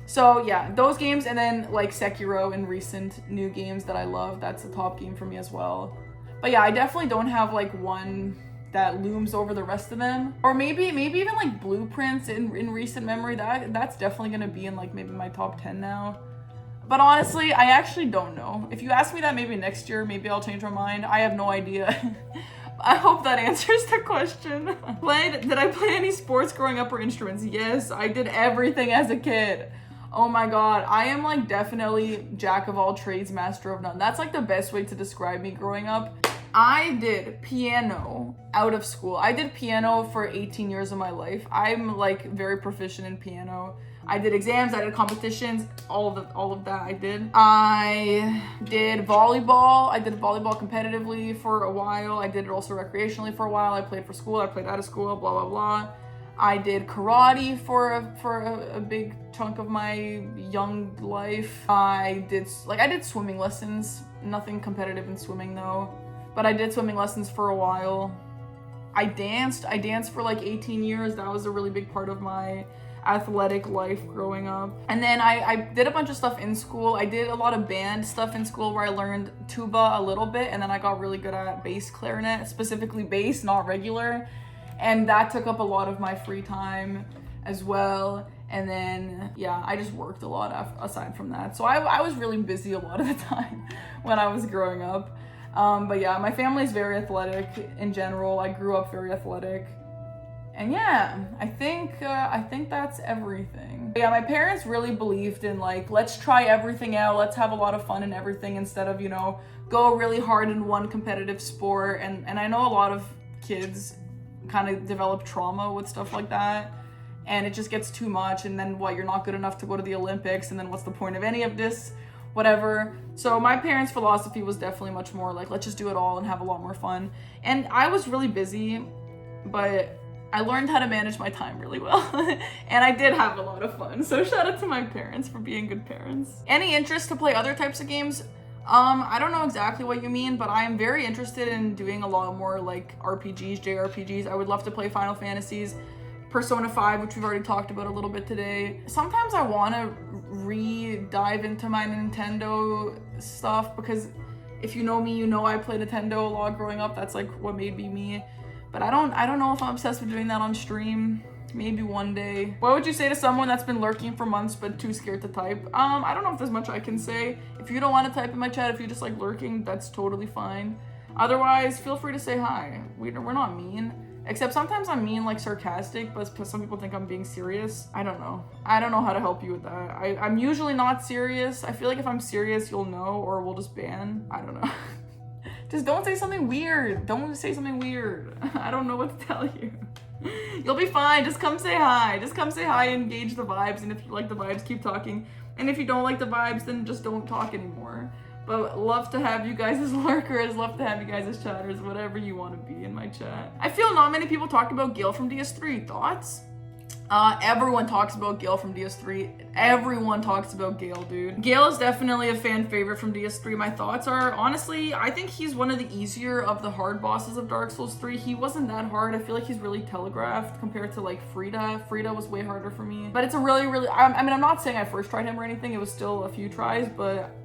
So yeah, those games, and then like Sekiro and recent new games that I love. That's a top game for me as well. But yeah, I definitely don't have like one that looms over the rest of them. Or maybe even like Blueprints in recent memory. That's definitely gonna be in like maybe my top 10 now. But honestly, I actually don't know. If you ask me that maybe next year, maybe I'll change my mind. I have no idea. I hope that answers the question. Did I play any sports growing up or instruments? Yes, I did everything as a kid. Oh my god, I am like definitely jack of all trades, master of none. That's like the best way to describe me growing up. I did piano out of school. I did piano for 18 years of my life. I'm like very proficient in piano. I did exams, I did competitions, all of that I did. I did volleyball. I did volleyball competitively for a while. I did it also recreationally for a while. I played for school, I played out of school, blah, blah, blah. I did karate for a big chunk of my young life. I did swimming lessons. Nothing competitive in swimming though, but I did swimming lessons for a while. I danced for like 18 years. That was a really big part of my athletic life growing up. And then I did a bunch of stuff in school. I did a lot of band stuff in school where I learned tuba a little bit, and then I got really good at bass clarinet, specifically bass, not regular. And that took up a lot of my free time as well. And then, yeah, I just worked a lot aside from that. So I was really busy a lot of the time when I was growing up. But yeah, my family's very athletic in general. I grew up very athletic. And yeah, I think that's everything. But yeah, my parents really believed in like, let's try everything out. Let's have a lot of fun in everything instead of, you know, go really hard in one competitive sport. And I know a lot of kids kind of develop trauma with stuff like that. and it just gets too much, and then what, you're not good enough to go to the Olympics, and then what's the point of any of this, whatever. So my parents' philosophy was definitely much more like, let's just do it all and have a lot more fun. And I was really busy, but I learned how to manage my time really well. And I did have a lot of fun. So shout out to my parents for being good parents. Any interest to play other types of games? I don't know exactly what you mean, but I am very interested in doing a lot more like RPGs, JRPGs. I would love to play Final Fantasies, Persona 5, which we've already talked about a little bit today. Sometimes I want to dive into my Nintendo stuff, because if you know me, you know I played Nintendo a lot growing up. That's like what made me me. But I don't know if I'm obsessed with doing that on stream. Maybe one day. What would you say to someone that's been lurking for months but too scared to type? I don't know if there's much I can say. If you don't want to type in my chat, if you're just like lurking, that's totally fine. Otherwise, feel free to say hi. We're not mean. Except sometimes I'm mean, like sarcastic, but some people think I'm being serious. I don't know. I don't know how to help you with that. I'm usually not serious. I feel like if I'm serious, you'll know, or we'll just ban. I don't know. Just don't say something weird. Don't say something weird. I don't know what to tell you. You'll be fine. Just come say hi. Just come say hi and engage the vibes. And if you like the vibes, keep talking. And if you don't like the vibes, then just don't talk anymore. But love to have you guys as lurkers, love to have you guys as chatters, whatever you want to be in my chat. I feel not many people talk about Gale from DS3. Thoughts? Everyone talks about Gale from DS3. Everyone talks about Gale, dude. Gale is definitely a fan favorite from DS3. My thoughts are, honestly, I think he's one of the easier of the hard bosses of Dark Souls 3. He wasn't that hard. I feel like he's really telegraphed compared to like Frida. Frida was way harder for me. But it's a really, I mean, I'm not saying I first tried him or anything. It was still a few tries, but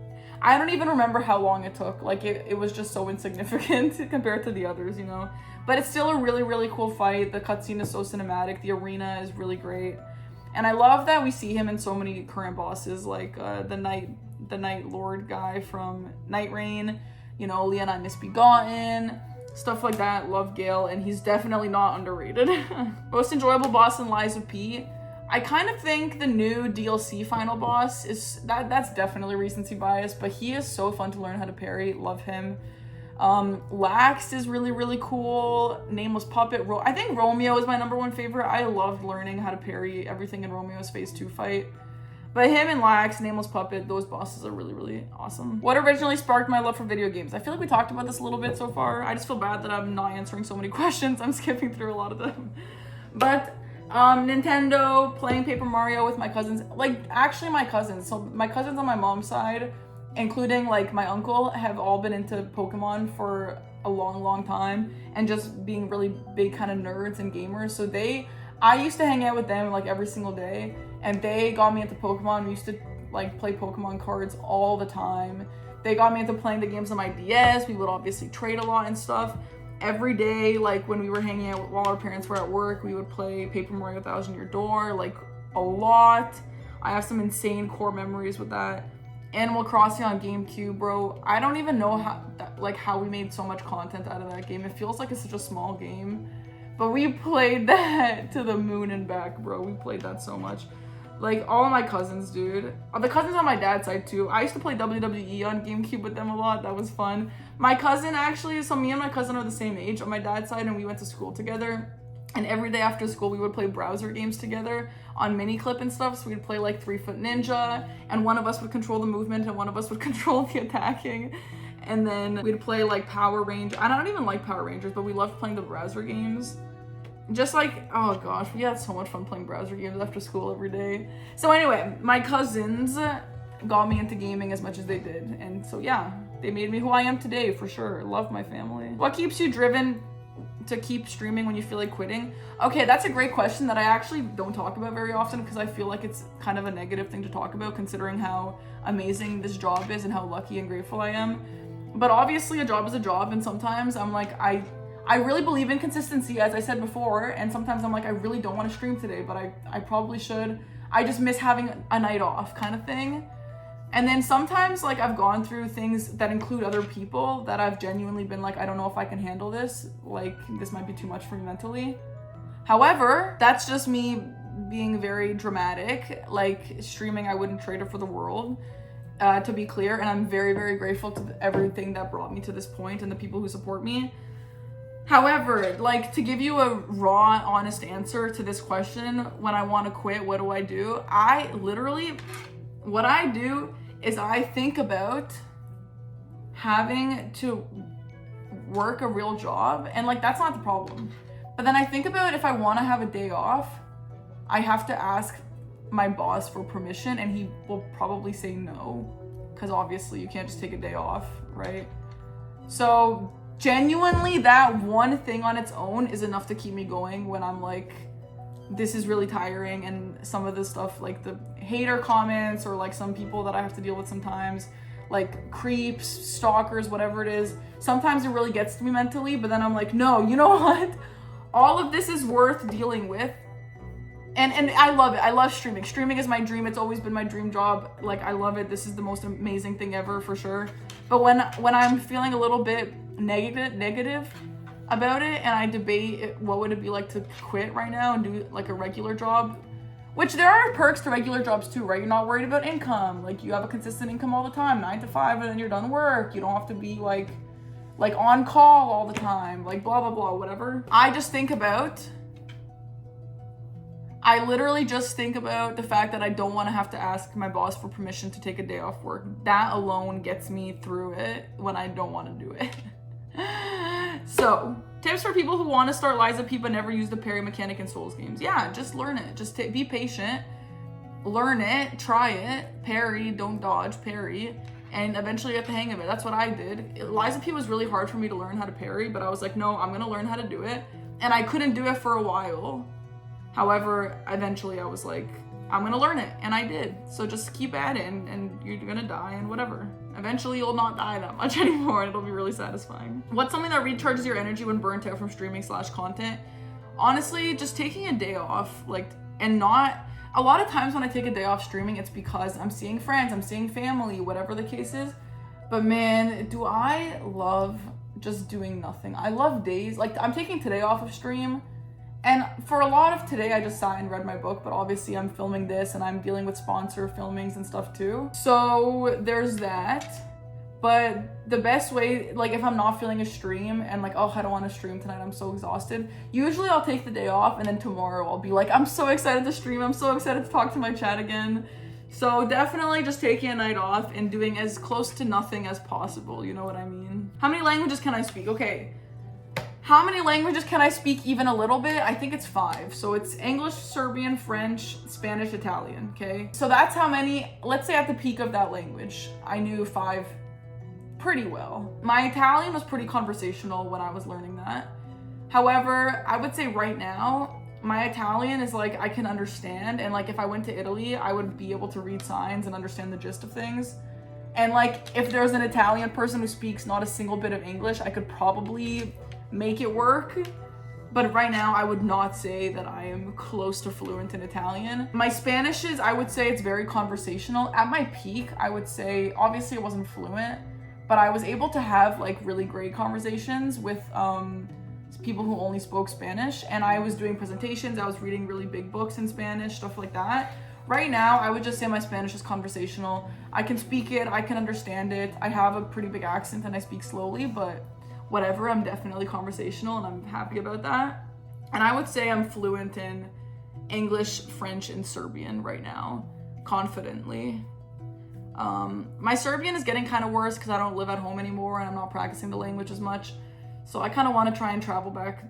I don't even remember how long it took. Like it was just so insignificant compared to the others, you know? But it's still a really, really cool fight. The cutscene is so cinematic. The arena is really great. And I love that we see him in so many current bosses, like the Night Lord guy from Night Rain, you know, Leonine Misbegotten, stuff like that. Love Gale, and he's definitely not underrated. Most enjoyable boss in Lies of P. I kind of think the new DLC final boss is, that's definitely recency bias, but he is so fun to learn how to parry. Love him. Lax is really, really cool. Nameless Puppet. I think Romeo is my #1 favorite. I loved learning how to parry everything in Romeo's Phase 2 fight. But him and Lax, Nameless Puppet, those bosses are really, really awesome. What originally sparked my love for video games? I feel like we talked about this a little bit so far. I just feel bad that I'm not answering so many questions. I'm skipping through a lot of them. But Nintendo, playing Paper Mario with my cousins. Like, actually my cousins. So my cousins on my mom's side, including like my uncle, have all been into Pokemon for a long, long time, and just being really big kind of nerds and gamers. So I used to hang out with them like every single day, and they got me into Pokemon. We used to like play Pokemon cards all the time. They got me into playing the games on my DS. We would obviously trade a lot and stuff. Every day, like when we were hanging out while our parents were at work, we would play Paper Mario Thousand Year Door, like a lot. I have some insane core memories with that. Animal Crossing on GameCube, bro. I don't even know how we made so much content out of that game. It feels like it's such a small game, but we played that to the moon and back, bro. We played that so much. Like, all of my cousins, dude. The cousins on my dad's side, too. I used to play WWE on GameCube with them a lot. That was fun. My cousin, actually, so me and my cousin are the same age on my dad's side, and we went to school together. And every day after school, we would play browser games together on Miniclip and stuff. So we'd play like 3 Foot Ninja, and one of us would control the movement and one of us would control the attacking. And then we'd play like Power Rangers. I don't even like Power Rangers, but we loved playing the browser games. Just like, oh gosh, we had so much fun playing browser games after school every day. So anyway, my cousins got me into gaming as much as they did. And so yeah, they made me who I am today, for sure. Love my family. What keeps you driven to keep streaming when you feel like quitting? Okay, that's a great question that I actually don't talk about very often, because I feel like it's kind of a negative thing to talk about, considering how amazing this job is and how lucky and grateful I am. But obviously a job is a job, and sometimes I'm like, I really believe in consistency, as I said before, and sometimes I'm like, I really don't want to stream today, but I probably should. I just miss having a night off kind of thing. And then sometimes, like, I've gone through things that include other people that I've genuinely been like, I don't know if I can handle this. Like, this might be too much for me mentally. However, that's just me being very dramatic. Like, streaming, I wouldn't trade it for the world, to be clear. And I'm very, very grateful to everything that brought me to this point and the people who support me. However, like, to give you a raw, honest answer to this question, when I want to quit, what do? I literally, what I do is I think about having to work a real job, and like, that's not the problem. But then I think about if I want to have a day off, I have to ask my boss for permission, and he will probably say no, because obviously you can't just take a day off, right? So genuinely, that one thing on its own is enough to keep me going when I'm like, this is really tiring. And some of the stuff, like the hater comments, or like some people that I have to deal with sometimes, like creeps, stalkers, whatever it is, sometimes it really gets to me mentally. But then I'm like, no, you know what? All of this is worth dealing with. And I love it. I love streaming. Streaming is my dream. It's always been my dream job. Like, I love it. This is the most amazing thing ever, for sure. But when I'm feeling a little bit negative about it, and I debate what would it be like to quit right now and do like a regular job, which there are perks to regular jobs too, right? You're not worried about income. Like, you have a consistent income all the time, 9 to 5, and then you're done work. You don't have to be like on call all the time, like blah, blah, blah, whatever. I literally just think about the fact that I don't want to have to ask my boss for permission to take a day off work. That alone gets me through it when I don't want to do it. So, tips for people who want to start Lies of P but never use the parry mechanic in Souls games. Yeah, just learn it. Just be patient. Learn it. Try it. Parry. Don't dodge. Parry. And eventually get the hang of it. That's what I did. Lies of P was really hard for me to learn how to parry, but I was like, no, I'm going to learn how to do it. And I couldn't do it for a while. However, eventually I was like, I'm gonna learn it, and I did. So just keep at it, and you're gonna die, and whatever. Eventually you'll not die that much anymore, and it'll be really satisfying. What's something that recharges your energy when burnt out from streaming/content? Honestly, just taking a day off, like, and not, a lot of times when I take a day off streaming, it's because I'm seeing friends, I'm seeing family, whatever the case is. But man, do I love just doing nothing. I love days, like, I'm taking today off of stream. And for a lot of today, I just sat and read my book, but obviously I'm filming this and I'm dealing with sponsor filmings and stuff too. So there's that. But the best way, like if I'm not feeling a stream and like, oh, I don't want to stream tonight, I'm so exhausted. Usually I'll take the day off, and then tomorrow I'll be like, I'm so excited to stream. I'm so excited to talk to my chat again. So definitely just taking a night off and doing as close to nothing as possible. You know what I mean? How many languages can I speak? Okay. How many languages can I speak even a little bit? I think it's 5. So it's English, Serbian, French, Spanish, Italian, okay? So that's how many, let's say at the peak of that language, I knew 5 pretty well. My Italian was pretty conversational when I was learning that. However, I would say right now, my Italian is like, I can understand. And like, if I went to Italy, I would be able to read signs and understand the gist of things. And like, if there's an Italian person who speaks not a single bit of English, I could probably make it work. But right now I would not say that I am close to fluent in Italian. My Spanish is, I would say it's very conversational. At my peak, I would say, obviously it wasn't fluent, but I was able to have like really great conversations with people who only spoke Spanish, and I was doing presentations, I was reading really big books in Spanish, stuff like that. Right now, I would just say my Spanish is conversational. I can speak it, I can understand it. I have a pretty big accent and I speak slowly, but whatever, I'm definitely conversational and I'm happy about that. And I would say I'm fluent in English, French, and Serbian right now, confidently. My Serbian is getting kind of worse because I don't live at home anymore and I'm not practicing the language as much. So I kind of want to try and travel back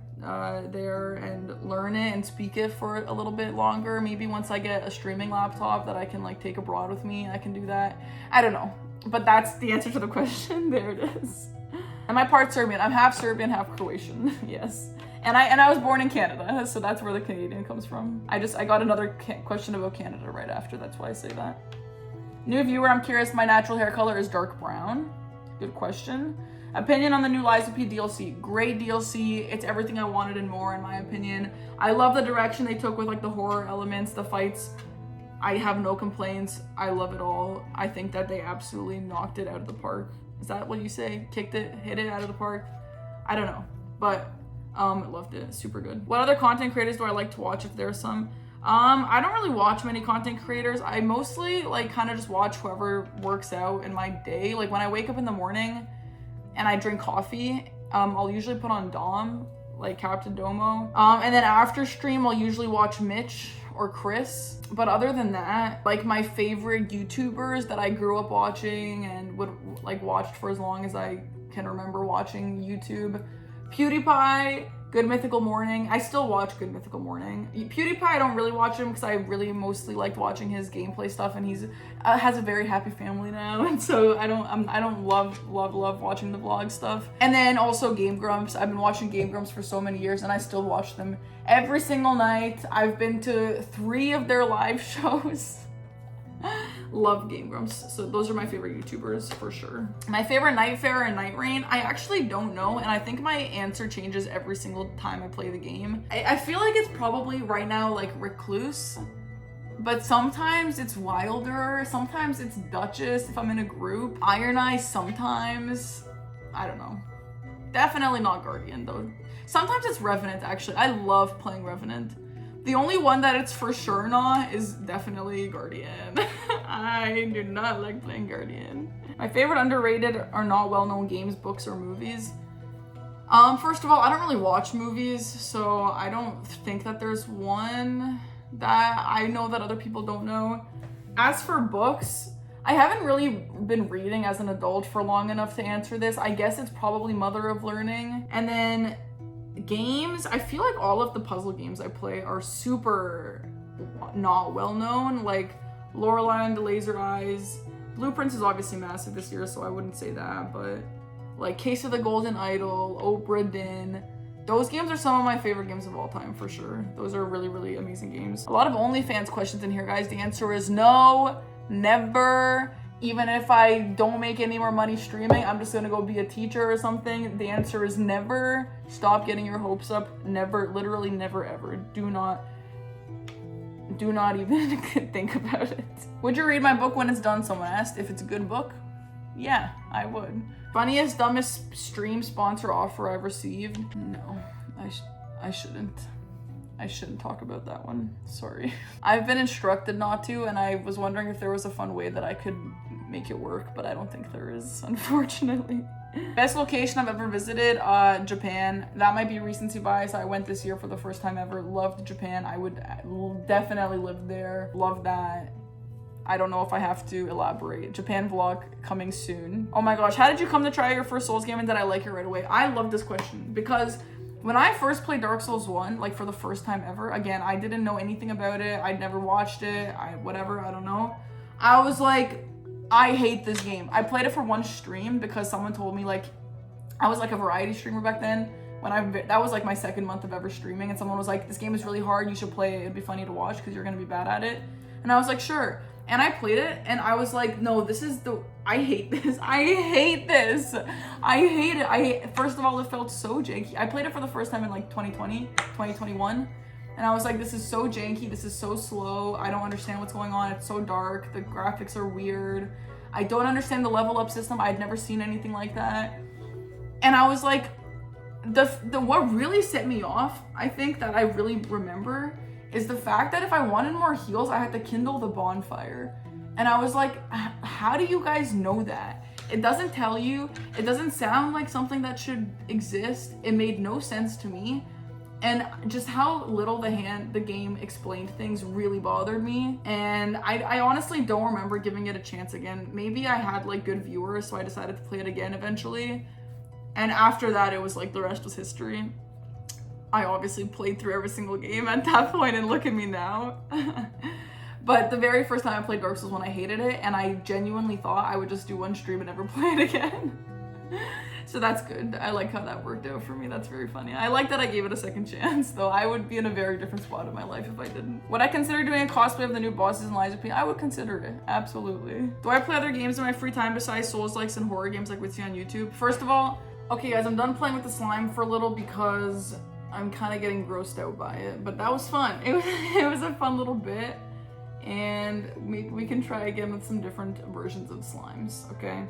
there and learn it and speak it for a little bit longer. Maybe once I get a streaming laptop that I can like take abroad with me, I can do that. I don't know, but that's the answer to the question. There it is. Am I part Serbian? I'm half Serbian, half Croatian. Yes. And I was born in Canada, so that's where the Canadian comes from. I got another question about Canada right after, that's why I say that. New viewer, I'm curious, my natural hair color is dark brown. Good question. Opinion on the new Lies of P DLC. Great DLC. It's everything I wanted and more, in my opinion. I love the direction they took with like the horror elements, the fights. I have no complaints. I love it all. I think that they absolutely knocked it out of the park. Is that what you say? Kicked it, hit it out of the park? I don't know, but loved it. Super good. What other content creators do I like to watch if there's some? I don't really watch many content creators. I mostly like kind of just watch whoever works out in my day. Like when I wake up in the morning and I drink coffee I'll usually put on Dom, like Captain Domo. And then after stream, I'll usually watch Mitch or Chris. But other than that, like my favorite YouTubers that I grew up watching and would like watched for as long as I can remember watching YouTube, PewDiePie, Good Mythical Morning. I still watch Good Mythical Morning. PewDiePie, I don't really watch him because I really mostly liked watching his gameplay stuff, and he's has a very happy family now, and so I don't love watching the vlog stuff. And then also Game Grumps. I've been watching Game Grumps for so many years, and I still watch them every single night. I've been to 3 of their live shows. Love Game Grumps. So those are my favorite YouTubers for sure. My favorite Night Fair and Night Rain, I actually don't know, and I think my answer changes every single time I play the game. I feel like it's probably right now like Recluse, but sometimes it's Wilder, sometimes it's Duchess if I'm in a group, Iron Eye sometimes, I don't know. Definitely not Guardian though. Sometimes it's Revenant actually. I love playing Revenant. The only one that it's for sure not is definitely Guardian. I do not like playing Guardian. My favorite underrated or not well-known games, books, or movies. First of all, I don't really watch movies, so I don't think that there's one that I know that other people don't know. As for books, I haven't really been reading as an adult for long enough to answer this. I guess it's probably Mother of Learning. And then games, I feel like all of the puzzle games I play are super not well known, like Lorelei and the Laser Eyes. Blueprints is obviously massive this year, so I wouldn't say that, but like Case of the Golden Idol, Oprah Din, those games are some of my favorite games of all time for sure. Those are really, really amazing games. A lot of OnlyFans questions in here, guys. The answer is no, never. Even if I don't make any more money streaming, I'm just gonna go be a teacher or something. The answer is never. Stop getting your hopes up. Never, literally never ever. Do not even think about it. Would you read my book when it's done? Someone asked. If it's a good book, yeah, I would. Funniest, dumbest stream sponsor offer I've received? No, I shouldn't. I shouldn't talk about that one. Sorry. I've been instructed not to, and I was wondering if there was a fun way that I could make it work, but I don't think there is, unfortunately. Best location I've ever visited, Japan. That might be recency bias. I went this year for the first time ever. Loved Japan. I would definitely live there. Love that. I don't know if I have to elaborate. Japan vlog coming soon. Oh my gosh, how did you come to try your first Souls game and did I like it right away? I love this question because when I first played Dark Souls 1, like for the first time ever, again, I didn't know anything about it. I'd never watched it. I don't know. I was like, I hate this game. I played it for one stream because someone told me, like, I was like a variety streamer back then. That was like my second month of ever streaming, and someone was like, this game is really hard. You should play it. It'd be funny to watch because you're going to be bad at it. And I was like, sure. And I played it and I was like, no, I hate this. I hate this. I hate it. First of all, it felt so janky. I played it for the first time in like 2021. And I was like, this is so janky. This is so slow. I don't understand what's going on. It's so dark. The graphics are weird. I don't understand the level up system. I'd never seen anything like that. And I was like, what really set me off, I think that I really remember, is the fact that if I wanted more heals, I had to kindle the bonfire. And I was like, how do you guys know that? It doesn't tell you. It doesn't sound like something that should exist. It made no sense to me. And just how little the game explained things really bothered me. And I honestly don't remember giving it a chance again. Maybe I had like good viewers, so I decided to play it again eventually. And after that, it was like the rest was history. I obviously played through every single game at that point, and look at me now. But the very first time I played Dark Souls 1, I hated it, and I genuinely thought I would just do one stream and never play it again. So that's good. I like how that worked out for me. That's very funny. I like that I gave it a second chance, though. I would be in a very different spot in my life if I didn't. Would I consider doing a cosplay of the new bosses in Lies of P? I would consider it. Absolutely. Do I play other games in my free time besides Soulslikes and horror games like we see on YouTube? First of all, okay guys, I'm done playing with the slime for a little because I'm kind of getting grossed out by it, but that was fun. It was a fun little bit, and we can try again with some different versions of slimes, okay?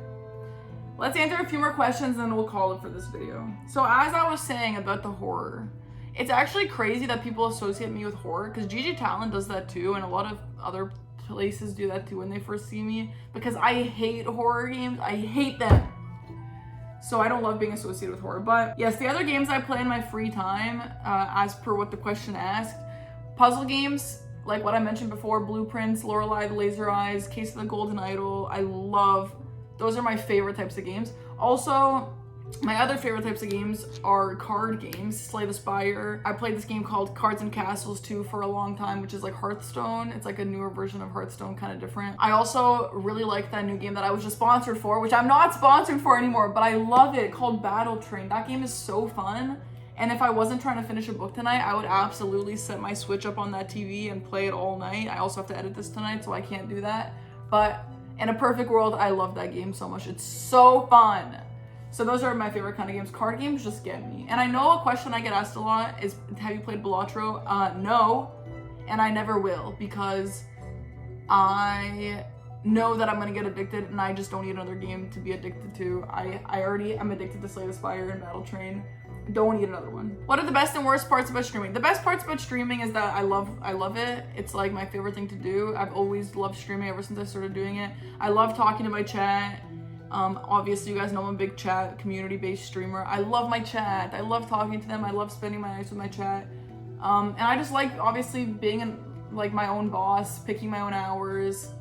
Let's answer a few more questions and then we'll call it for this video. So as I was saying about the horror, it's actually crazy that people associate me with horror because Gigi Talon does that too, and a lot of other places do that too when they first see me, because I hate horror games. I hate them. So I don't love being associated with horror. But yes, the other games I play in my free time, as per what the question asked, puzzle games, like what I mentioned before, Blueprints, Lorelei, the Laser Eyes, Case of the Golden Idol. Those are my favorite types of games. Also, my other favorite types of games are card games, Slay the Spire. I played this game called Cards and Castles too for a long time, which is like Hearthstone. It's like a newer version of Hearthstone, kind of different. I also really like that new game that I was just sponsored for, which I'm not sponsored for anymore, but I love it, called Battle Train. That game is so fun. And if I wasn't trying to finish a book tonight, I would absolutely set my Switch up on that TV and play it all night. I also have to edit this tonight, so I can't do that. But in a perfect world, I love that game so much. It's so fun. So those are my favorite kind of games. Card games just get me. And I know a question I get asked a lot is, have you played Balatro? No, and I never will, because I know that I'm gonna get addicted, and I just don't need another game to be addicted to. I already am addicted to Slay the Spire and Battle Train. Don't need another one. What are the best and worst parts about streaming? The best parts about streaming is that I love it. It's like my favorite thing to do. I've always loved streaming ever since I started doing it. I love talking to my chat. Obviously you guys know I'm a big chat, community-based streamer. I love my chat. I love talking to them. I love spending my nights with my chat. And I just like, obviously, being like my own boss, picking my own hours,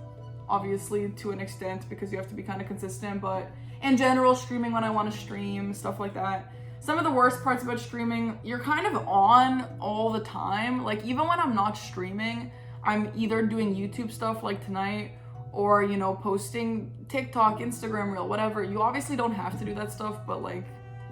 obviously to an extent, because you have to be kind of consistent, but in general, streaming when I want to stream, stuff like that. Some of the worst parts about streaming, you're kind of on all the time. Like, even when I'm not streaming, I'm either doing YouTube stuff like tonight, or, you know, posting TikTok, Instagram reel, whatever. You obviously don't have to do that stuff, but like,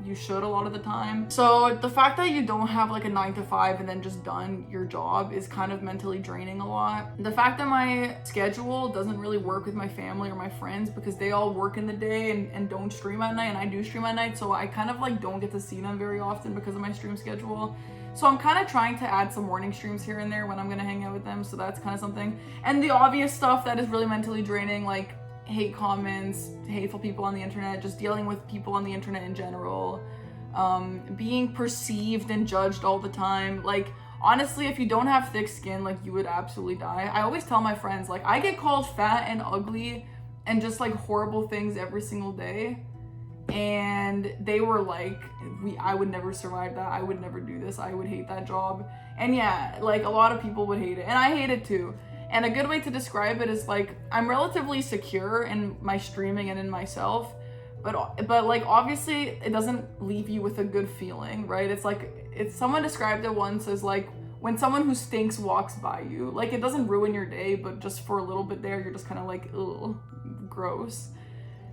you should a lot of the time. So the fact that you don't have like a 9 to 5 and then just done your job is kind of mentally draining a lot. The fact that my schedule doesn't really work with my family or my friends, because they all work in the day and don't stream at night, and I do stream at night, so I kind of like don't get to see them very often because of my stream schedule. So I'm kind of trying to add some morning streams here and there when I'm gonna hang out with them, so that's kind of something. And the obvious stuff that is really mentally draining, like hate comments, hateful people on the internet, just dealing with people on the internet in general, being perceived and judged all the time. Like, honestly, if you don't have thick skin, like, you would absolutely die. I always tell my friends, like, I get called fat and ugly and just like horrible things every single day, and they were like, I would never survive that. I would never do this. I would hate that job. And yeah, like, a lot of people would hate it, and I hate it too. And a good way to describe it is like, I'm relatively secure in my streaming and in myself, but like, obviously it doesn't leave you with a good feeling, right? It's like, someone described it once as like when someone who stinks walks by you. Like, it doesn't ruin your day, but just for a little bit there, you're just kind of like, ugh, gross.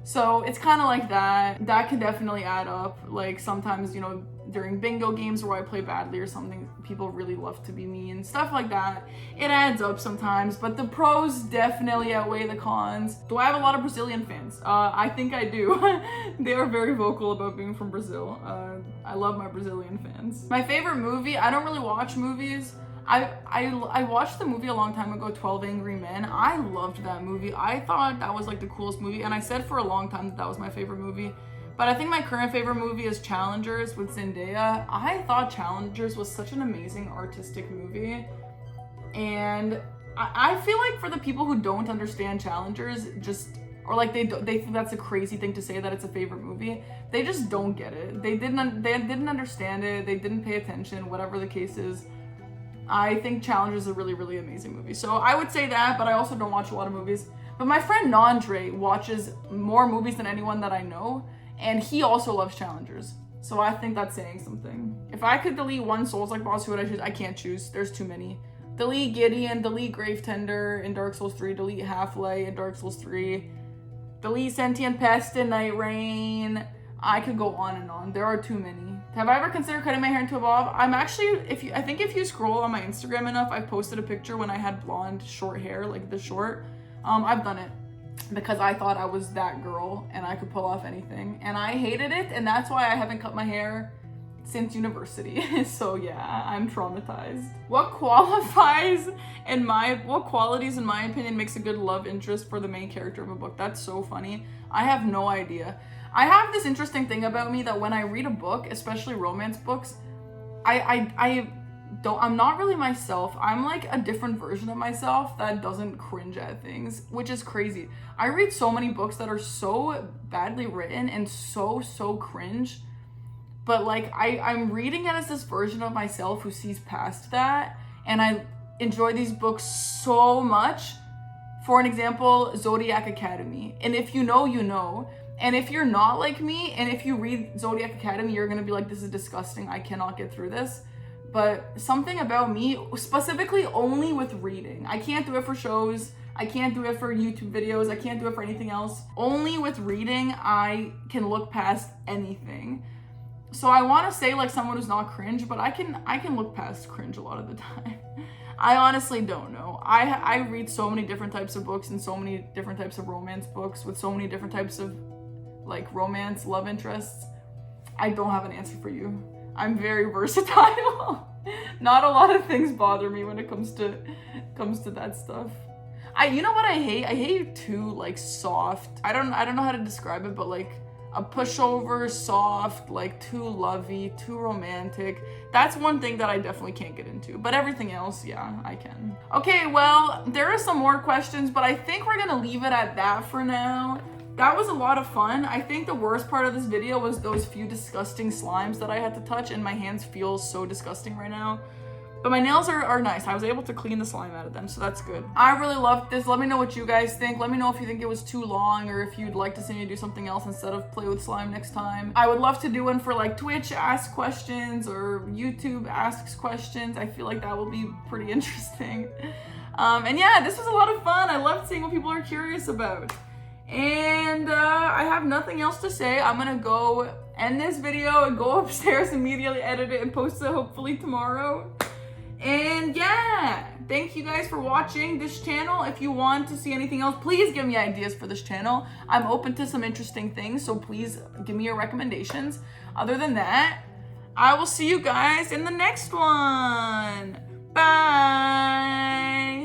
So it's kind of like that. That can definitely add up. Like, sometimes, you know, during bingo games where I play badly or something, people really love to be mean, stuff like that. It adds up sometimes, but the pros definitely outweigh the cons. Do I have a lot of Brazilian fans? I think I do. They are very vocal about being from Brazil. I love my Brazilian fans. My favorite movie, I don't really watch movies. I watched the movie a long time ago, 12 Angry Men. I loved that movie. I thought that was like the coolest movie, and I said for a long time that that was my favorite movie. But I think my current favorite movie is Challengers with Zendaya. I thought Challengers was such an amazing artistic movie, and I feel like for the people who don't understand Challengers, or like they think that's a crazy thing to say that it's a favorite movie, they just don't get it. They didn't understand it. They didn't pay attention. Whatever the case is, I think Challengers is a really, really amazing movie. So I would say that, but I also don't watch a lot of movies. But my friend Nandre watches more movies than anyone that I know, and he also loves Challengers. So I think that's saying something. If I could delete one Souls-like boss, who would I choose? I can't choose. There's too many. Delete Gideon, delete Gravetender in Dark Souls 3, delete Half-Light in Dark Souls 3, delete Sentient Pest in Night Rain. I could go on and on. There are too many. Have I ever considered cutting my hair into a bob? I'm actually, I think if you scroll on my Instagram enough, I've posted a picture when I had blonde short hair, like the short. I've done it because I thought I was that girl and I could pull off anything, and I hated it, and that's why I haven't cut my hair since university. So yeah, I'm traumatized. What qualities in my opinion makes a good love interest for the main character of a book? That's so funny. I have no idea. I have this interesting thing about me that when I read a book, especially romance books, I I'm not really myself. I'm like a different version of myself that doesn't cringe at things, which is crazy. I read so many books that are so badly written and so cringe, but like I'm reading it as this version of myself who sees past that, and I enjoy these books so much. For an example, Zodiac Academy. And if you know, you know. And if you're not like me, and if you read Zodiac Academy, you're gonna be like, this is disgusting, I cannot get through this. But something about me, specifically only with reading, I can't do it for shows, I can't do it for YouTube videos, I can't do it for anything else. Only with reading, I can look past anything. So I wanna say like someone who's not cringe, but I can look past cringe a lot of the time. I honestly don't know. I read so many different types of books and so many different types of romance books with so many different types of like romance, love interests. I don't have an answer for you. I'm very versatile. Not a lot of things bother me when it comes to that stuff. You know what I hate? I hate too like soft. I don't know how to describe it, but like a pushover, soft, like too lovey, too romantic. That's one thing that I definitely can't get into. But everything else, yeah, I can. Okay, well, there are some more questions, but I think we're gonna leave it at that for now. That was a lot of fun. I think the worst part of this video was those few disgusting slimes that I had to touch, and my hands feel so disgusting right now. But my nails are nice. I was able to clean the slime out of them, so that's good. I really loved this. Let me know what you guys think. Let me know if you think it was too long or if you'd like to see me do something else instead of play with slime next time. I would love to do one for like Twitch Ask Questions or YouTube Asks Questions. I feel like that will be pretty interesting. And yeah, this was a lot of fun. I loved seeing what people are curious about. And I have nothing else to say. I'm gonna go end this video and go upstairs, immediately edit it and post it hopefully tomorrow. And yeah, thank you guys for watching this channel. If you want to see anything else, please give me ideas for this channel. I'm open to some interesting things, so please give me your recommendations. Other than that, I will see you guys in the next one. Bye.